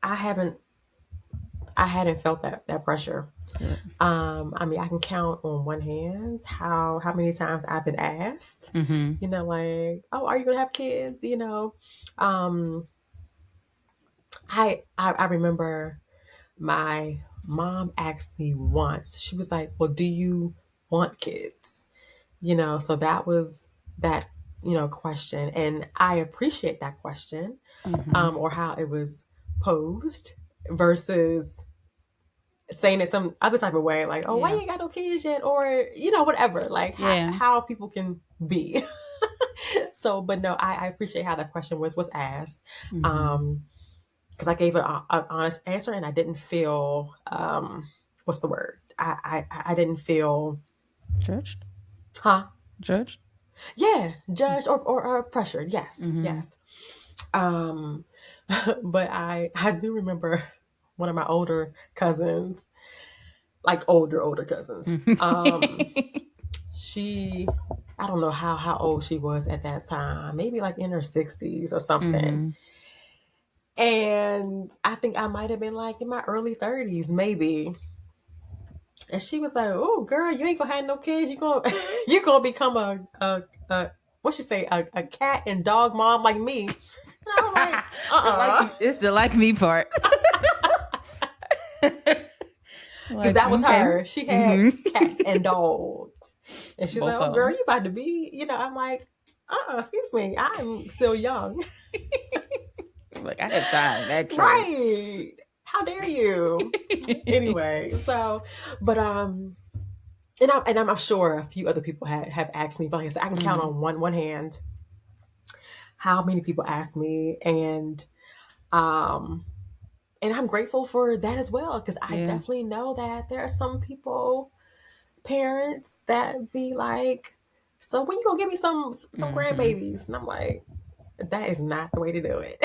I hadn't felt that pressure. Good. I mean, I can count on one hand how many times I've been asked, Mm-hmm. like, oh, are you gonna have kids? Um, I remember my mom asked me once. She was like, well, do you want kids? So that was that question, and I appreciate that question, Mm-hmm. or how it was posed versus saying it some other type of way, like, oh, why you Yeah. ain't got no kids yet, or whatever, like Yeah. how people can be. So, but no, I appreciate how that question was asked, Mm-hmm. because I gave an honest answer, and I didn't feel what's the word? I didn't feel, Judged? huh? Judged? Yeah, judged or pressured. Yes, Mm-hmm. yes. Um, but I do remember one of my older cousins, like older cousins. She, I don't know how old she was at that time, maybe like in her 60s or something. Mm-hmm. And I think I might have been like in my early 30s, maybe. And she was like, "Oh, girl, you ain't gonna have no kids. You gonna you gonna become a what she say, a cat and dog mom like me." And I was like, It's the like me part. because Like, that was okay. her. She had Mm-hmm. cats and dogs, and she's like, Both "Oh, of girl, them. you about to be?" I'm like, excuse me, I'm still young." Like, I have time, actually. Right? How dare you? Anyway, so, but and I'm sure a few other people have asked me, but like I said, I can count Mm-hmm. on one hand how many people ask me, um and I'm grateful for that as well, because I Yeah. definitely know that there are some people, parents, that be like, so when you gonna give me some Mm-hmm. grandbabies? And I'm like, that is not the way to do it.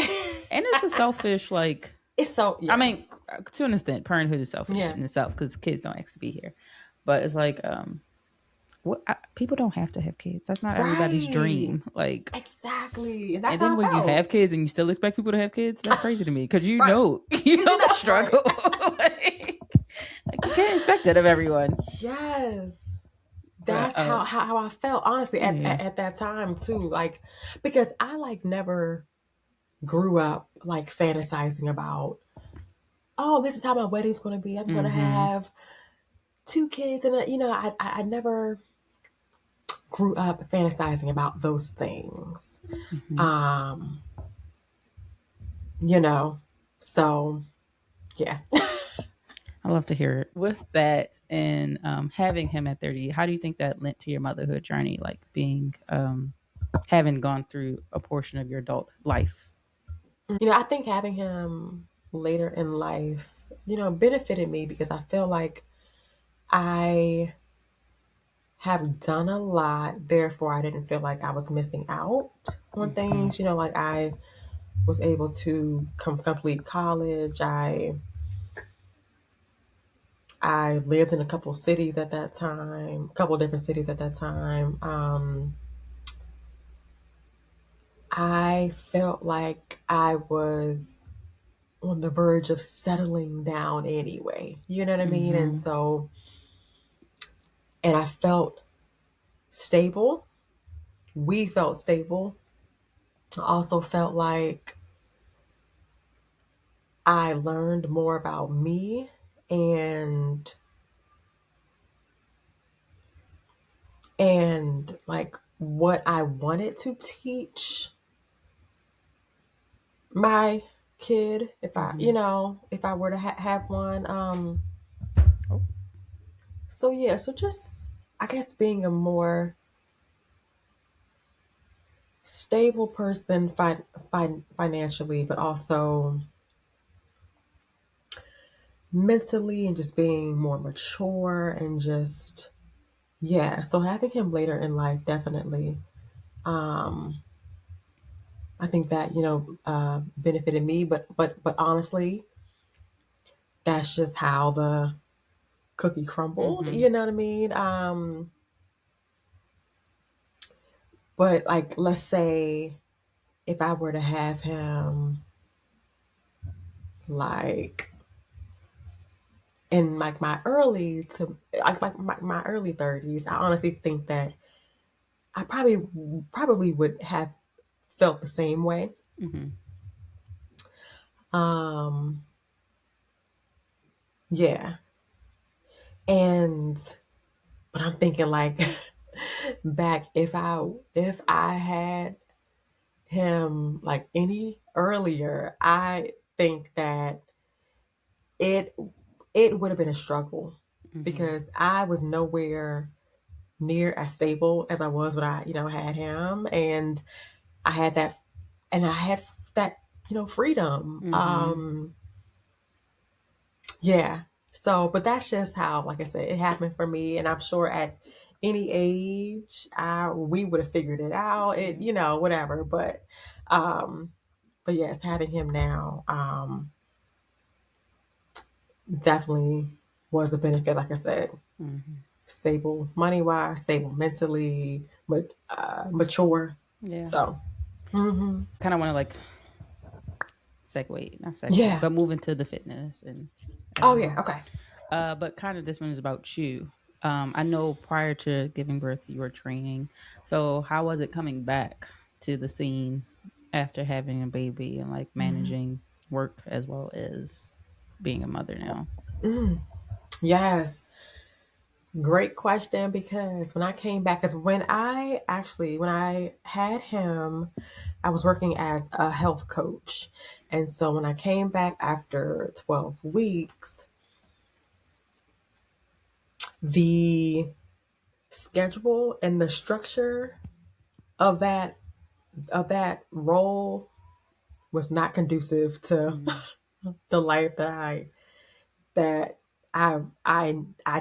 And it's a selfish, like, It's so, I mean, yes. to an extent, parenthood is selfish Yeah. in itself because kids don't ask to be here. But it's like, people don't have to have kids. That's not everybody's Right. dream. Like, Exactly. And that's and then how I when you felt. have kids and you still expect people to have kids, that's crazy to me because Right. you know the That's right. struggle. like you can't expect that of everyone. Yes. But That's how I felt, honestly, at, yeah. at that time too. Like, because I like never grew up like fantasizing about, oh, this is how my wedding's going to be. I'm going to Mm-hmm. have two kids, and I never grew up fantasizing about those things. Mm-hmm. Um, you know, so yeah. I love to hear it. With that and having him at 30, how do you think that lent to your motherhood journey? Like being, having gone through a portion of your adult life. I think having him later in life, benefited me, because I feel like I have done a lot. Therefore, I didn't feel like I was missing out on Mm-hmm. things. Like I was able to complete college. I lived in a couple cities at that time, a couple different cities at that time. I felt like I was on the verge of settling down anyway. You know what I mean? And Mm-hmm. so, and I felt stable. We felt stable. I also felt like I learned more about me and and like what I wanted to teach my kid if I, Mm-hmm. if I were to have one. Oh. So yeah, so just I guess being a more stable person financially, but also mentally, and just being more mature, and just yeah. So having him later in life definitely, um, I think that benefited me. But honestly, that's just how the cookie crumbled. Mm-hmm. You know what I mean? But like, let's say if I were to have him like in like my early to like my early 30s, I honestly think that I probably would have felt the same way. Mm-hmm. Um, yeah, and but I'm thinking like back if I had him like any earlier, I think that it it would have been a struggle Mm-hmm. because I was nowhere near as stable as I was when I had him, and I had that and I had that freedom. Mm-hmm. Yeah. So, but that's just how, like I said, it happened for me, and I'm sure at any age, we would have figured it out. It, Yeah. whatever. Um, but yes, having him now, definitely was a benefit. Like I said, Mm-hmm. stable money wise, stable mentally, but mature. Yeah. So, hmm Kind of want to like segue, not segue, yeah. but move into the fitness and Oh yeah. everything. Okay. But kind of this one is about you. I know prior to giving birth, you were training. So how was it coming back to the scene after having a baby and like managing work as well as being a mother now? Mm. Yes. Great question, because when I came back, because when I had him, I was working as a health coach. And so when I came back after 12 weeks, the schedule and the structure of that role was not conducive to Mm-hmm. the life that I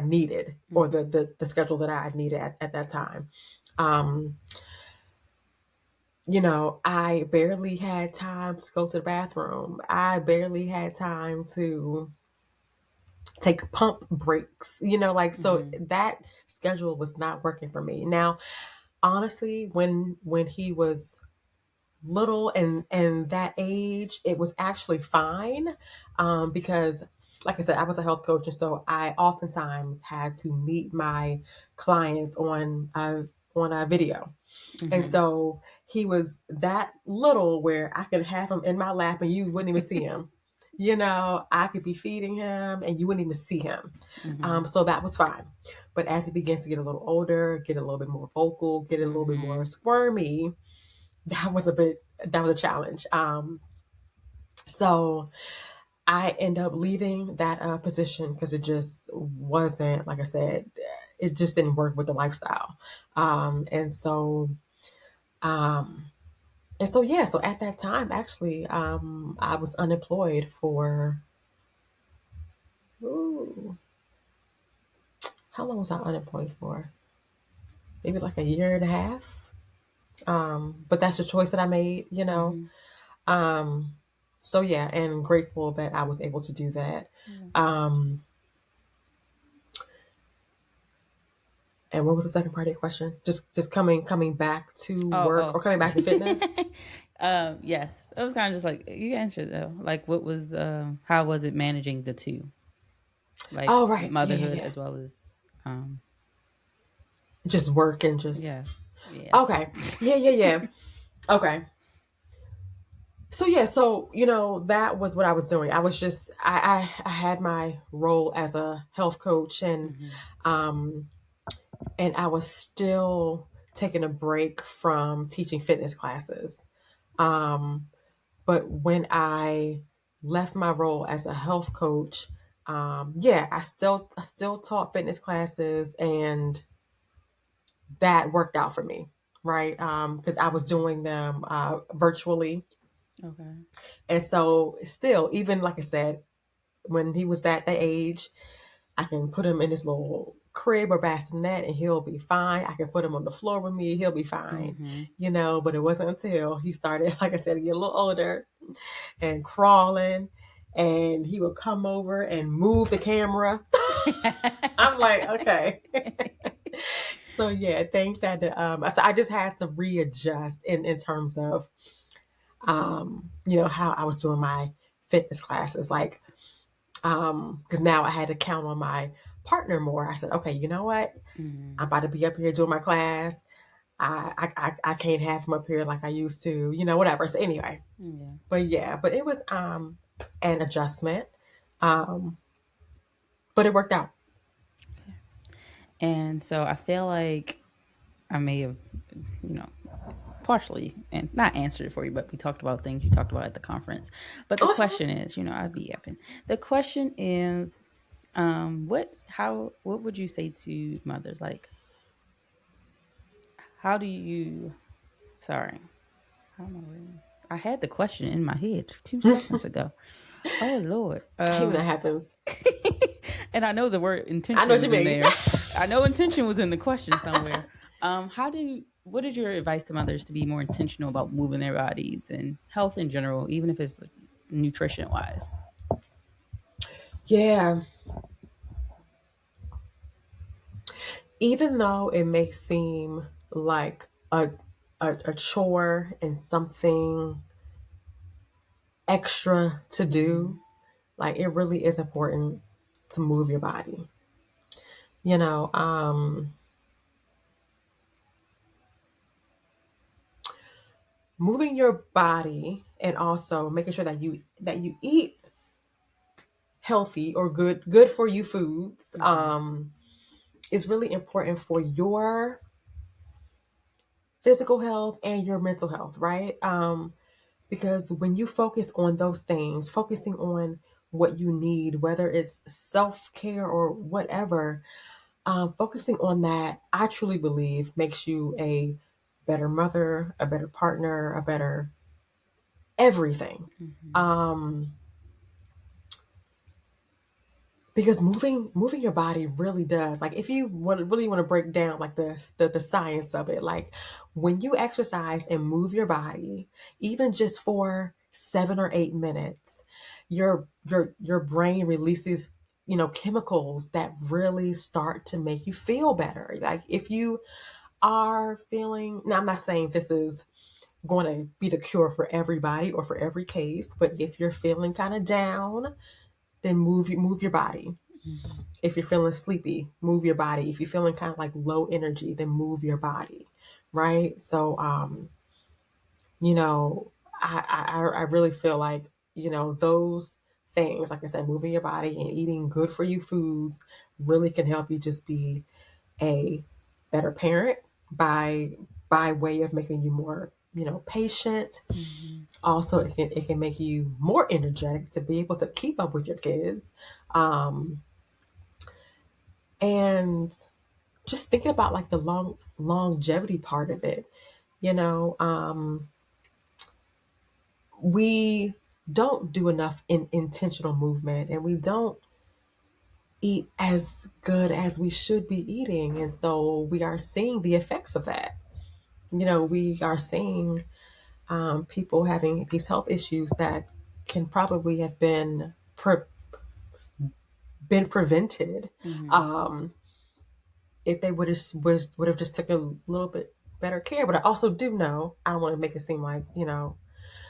needed, or Mm-hmm. the schedule that I needed at that time. Um, I barely had time to go to the bathroom. I barely had time to take pump breaks, like, so Mm-hmm. that schedule was not working for me. Now, honestly, when he was little and that age, it was actually fine, because like I said, I was a health coach, and so I oftentimes had to meet my clients on a video. And Mm-hmm. so he was that little where I could have him in my lap and you wouldn't even see him. I could be feeding him and you wouldn't even see him. Mm-hmm. So that was fine. But as he begins to get a little older, get a little bit more vocal, get a little bit more Mm-hmm. squirmy, that was a challenge. So I end up leaving that position because it just wasn't, like I said, it just didn't work with the lifestyle. And so, um, And so, yeah, so at that time, actually, I was unemployed for, ooh, how long was I unemployed for? Maybe like a year and a half. But that's the choice that I made. Mm-hmm. Um, so yeah, and grateful that I was able to do that. Yeah. Um, and what was the second part of your question? Just coming back to work, Oh, or coming back to fitness. oh. Yes. It was kind of just like you answered though. Like, what was how was it managing the two, like Oh, right. Yeah, yeah, motherhood yeah. as well as, Just work and just, yes, yeah. okay. Yeah, yeah, yeah. Okay. So yeah, so that was what I was doing. I was just I had my role as a health coach, Mm-hmm. um and I was still taking a break from teaching fitness classes. Um but when I left my role as a health coach, yeah, I still taught fitness classes, and that worked out for me, right? Because I was doing them virtually. Okay. And so still, even like I said, when he was that age, I can put him in his little crib or bassinet and he'll be fine. I can put him on the floor with me, he'll be fine. Mm-hmm. But it wasn't until he started, like I said, to get a little older and crawling, and he would come over and move the camera. I'm like, okay. So yeah, things had to so I just had to readjust in terms of how I was doing my fitness classes. Like, because now I had to count on my partner more. I said, okay, you know what? Mm-hmm. I'm about to be up here doing my class. I can't have him up here like I used to, whatever. So anyway, Yeah. but it was an adjustment. Um, but it worked out. And so I feel like I may have, you know, partially and not answered it for you, but we talked about things you talked about at the conference. But Oh, the that's fine. question is, I'd be yapping. The question is, what would you say to mothers? Like, how do you, sorry, how am I wording this? I had the question in my head 2 seconds ago. Oh Lord. I hate when that happens. And I know the word I know intention what you was in mean. there. I know intention was in the question somewhere. What is your advice to mothers to be more intentional about moving their bodies and health in general, even if it's like, nutrition wise? Yeah. Even though it may seem like a chore and something extra to Mm-hmm. do, like it really is important to move your body. You know, moving your body and also making sure that you eat healthy or good for you foods Mm-hmm. is really important for your physical health and your mental health, right? Because when you focus on those things, focusing on what you need, whether it's self care or whatever, focusing on that, I truly believe makes you a better mother, a better partner, a better everything. Mm-hmm. Um, because moving your body really does, like if you really want to break down like the science of it, like when you exercise and move your body even just for 7 or 8 minutes, your brain releases chemicals that really start to make you feel better. Like if you are feeling, now I'm not saying this is going to be the cure for everybody or for every case, but if you're feeling kind of down, then move your body. Mm-hmm. If you're feeling sleepy, move your body. If you're feeling kind of like low energy, then move your body. Right. So, you know, I really feel like, those things, like I said, moving your body and eating good for you foods really can help you just be a better parent by way of making you more, patient. Mm-hmm. Also, it can make you more energetic to be able to keep up with your kids. Um, and just thinking about like the longevity part of it, you know, we don't do enough in intentional movement, and we don't eat as good as we should be eating, and so we are seeing the effects of that. We are seeing people having these health issues that can probably have been prevented, Mm-hmm. um, if they would have just took a little bit better care. But I also do know, I don't want to make it seem like,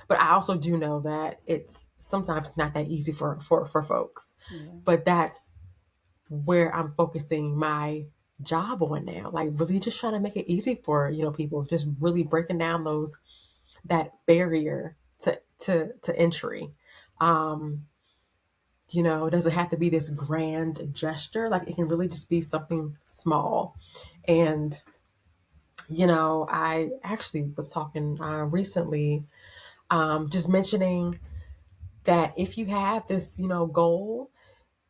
but I also do know that it's sometimes not that easy for folks. Yeah. But that's where I'm focusing my job on now, like really just trying to make it easy for people, just really breaking down that barrier to entry. Um, it doesn't have to be this grand gesture. Like it can really just be something small. And I actually was talking recently, just mentioning that if you have this, goal,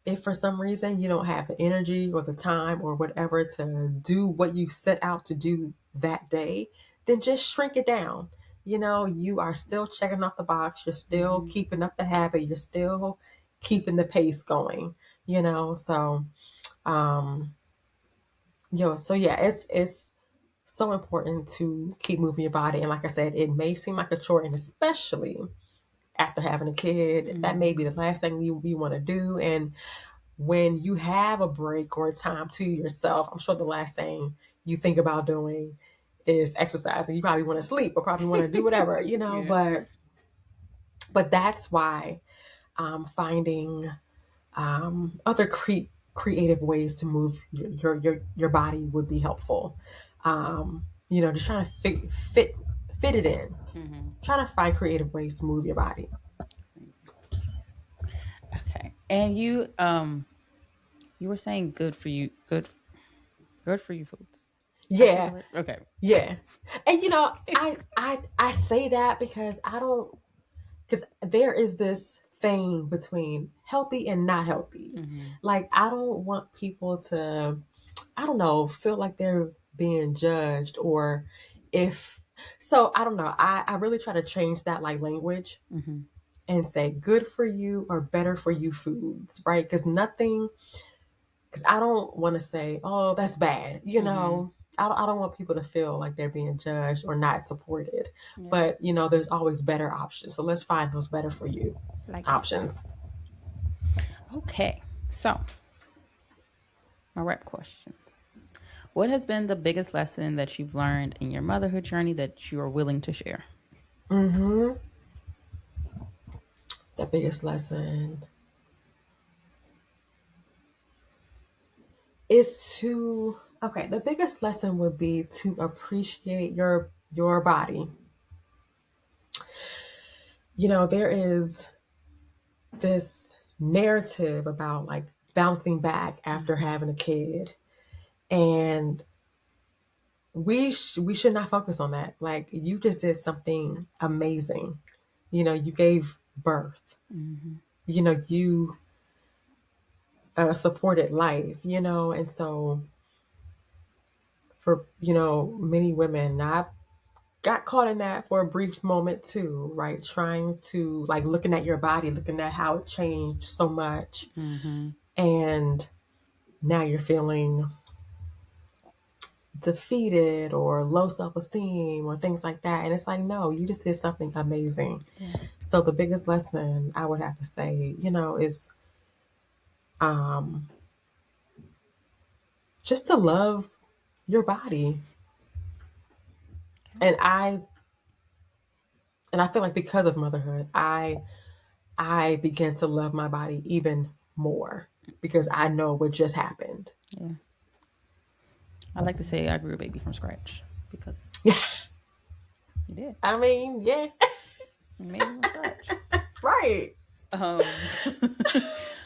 if for some reason you don't have the energy or the time or whatever to do what you set out to do that day, then just shrink it down. You are still checking off the box, you're still keeping up the habit, you're still keeping the pace going, so so yeah, it's so important to keep moving your body. And like I said, it may seem like a chore, and especially after having a kid, that may be the last thing you want to do. And when you have a break or a time to yourself, I'm sure the last thing you think about doing is exercising. You probably want to sleep or probably want to do whatever, Yeah. but that's why finding other creative ways to move your body would be helpful. Just trying to fit it in. Trying to find creative ways to move your body. Okay. And you were saying good for you foods. I said that Yeah, right? Okay. yeah. And I say that because I don't, because there is this thing between healthy and not healthy. Like I don't want people to, I don't know, feel like they're being judged, or if so, I don't know. I really try to change that like language and say good for you or better for you foods, right? Because I don't want to say, oh, that's bad. I don't want people to feel like they're being judged or not supported. Yeah. But, there's always better options. So let's find those better for you Like options. okay. So my rep questions. What has been the biggest lesson that you've learned in your motherhood journey that you are willing to share? The biggest lesson is the biggest lesson would be to appreciate your body. There is this narrative about like bouncing back after having a kid, and we should not focus on that. Like you just did something amazing. You gave birth. You supported life. And so for many women, I got caught in that for a brief moment too, right? Trying to like looking at your body, looking at how it changed so much, and now you're feeling defeated or low self-esteem or things like that. And it's like, no, you just did something amazing. Yeah. So the biggest lesson I would have to say, is just to love your body. And I feel like because of motherhood, I began to love my body even more because I know what just happened. Yeah. I like to say I grew a baby from scratch because Yeah. you did. I mean, yeah. You made it from scratch. Right. Um,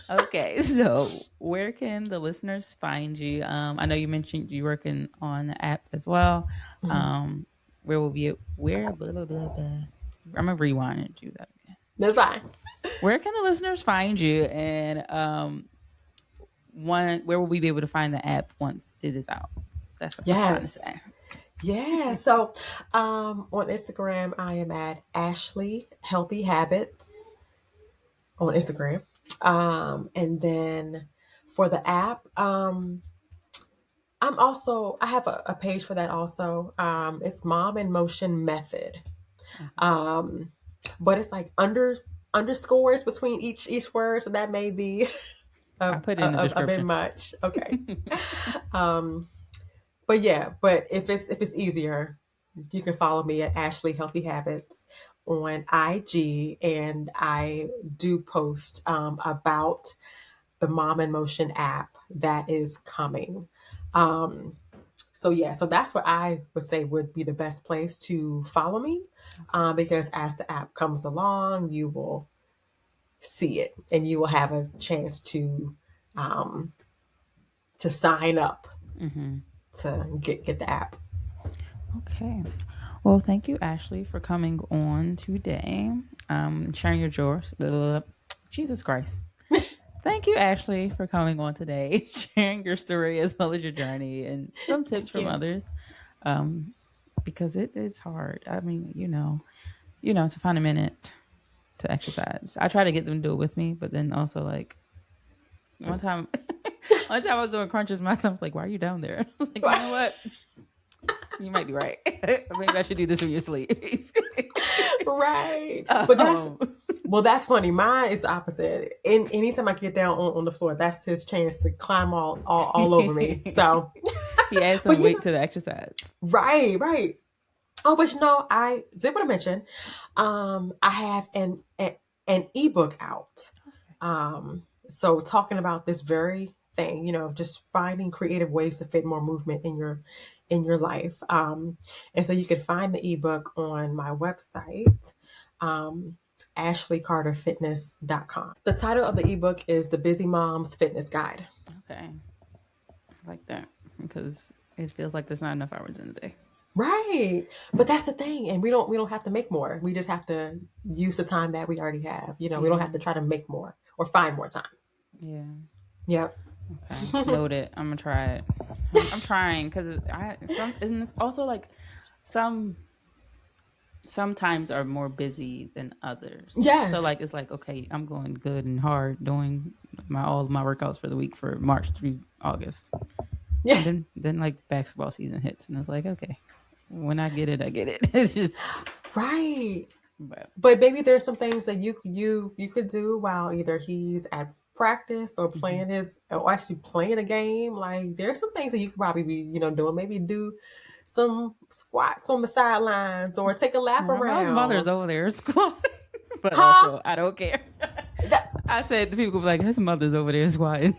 okay, so where can the listeners find you? I know you mentioned you working on the app as well. Where will be where blah blah blah blah. I'm gonna rewind and do that again. That's fine. Where can the listeners find you? And where will we be able to find the app once it is out? That's what I'm trying to Yes. say. Yeah. So on Instagram, I am at Ashley Healthy Habits on Instagram. And then for the app, I have a page for that also. It's Mom in Motion Method. But it's like underscores between each word. So that may be I put it in the a bit description. much. Okay. But yeah, but if it's easier, you can follow me at Ashley Healthy Habits on IG, and I do post about the Mom in Motion app that is coming. So yeah, so that's what I would say would be the best place to follow me. because as the app comes along, you will see it and you will have a chance um, to sign up Mm-hmm. to get the app. Okay. Well, thank you, Ashley, for coming on today. Sharing your jokes. Jesus Christ. Thank you, Ashley, for coming on today, sharing your story as well as your journey and some tips Thank from you. others. Um, because it is hard. I mean, to find a minute to exercise. I try to get them to do it with me, but then also like one time, one time I was doing crunches myself. Like, why are you down there? I was like, you know what? You might be right. Maybe I should do this when you're asleep. Right. But um, that's funny. Mine is the opposite. And anytime I get down on the floor, that's his chance to climb all over me. So, he adds but some weight to the exercise. right. Oh, but I did want to mention, I have an ebook out. So talking about this very thing, just finding creative ways to fit more movement in your life. And so you can find the ebook on my website, ashleycarterfitness.com. The title of the ebook is The Busy Mom's Fitness Guide. Okay. I like that because it feels like there's not enough hours in the day. Right. But that's the thing. And we don't have to make more. We just have to use the time that we already have. We don't have to try to make more or find more time. Yeah. Yep. Okay. Noted. I'm gonna try it. I'm trying because and it's also like sometimes are more busy than others. So Yes. like it's like okay, I'm going good and hard doing all of my workouts for the week for March through August. Yeah. And then like basketball season hits and it's like okay, when I get it, I get it. It's just Right. but But maybe there's some things that you could do while either he's at practice or mhm. actually playing a game. Like there's some things that you could probably be, doing. Maybe do some squats on the sidelines or take a lap My mother's around. over there squatting, but Huh? also I don't care. That, I said the people be like, his mother's over there squatting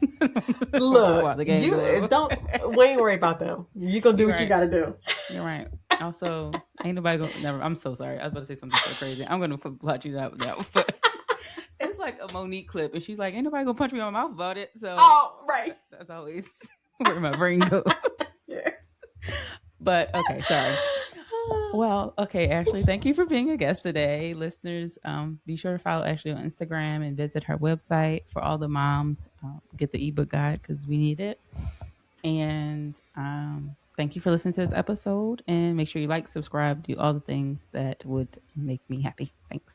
look, while the game's you going. don't we ain't worry about them. You gonna do You're what you right. gotta do. You're right. Also, ain't nobody going. Never. I'm so sorry. I was about to say something so crazy. I'm gonna plot you out with that. But it's like a Monique clip, and she's like, "Ain't nobody gonna punch me on my mouth about it." So Oh, right. that's always where my brain goes. Yeah. But okay, sorry. Well, okay, Ashley, thank you for being a guest today. Listeners, be sure to follow Ashley on Instagram and visit her website for all the moms. Get the ebook guide because we need it. And thank you for listening to this episode. And make sure you like, subscribe, do all the things that would make me happy. Thanks.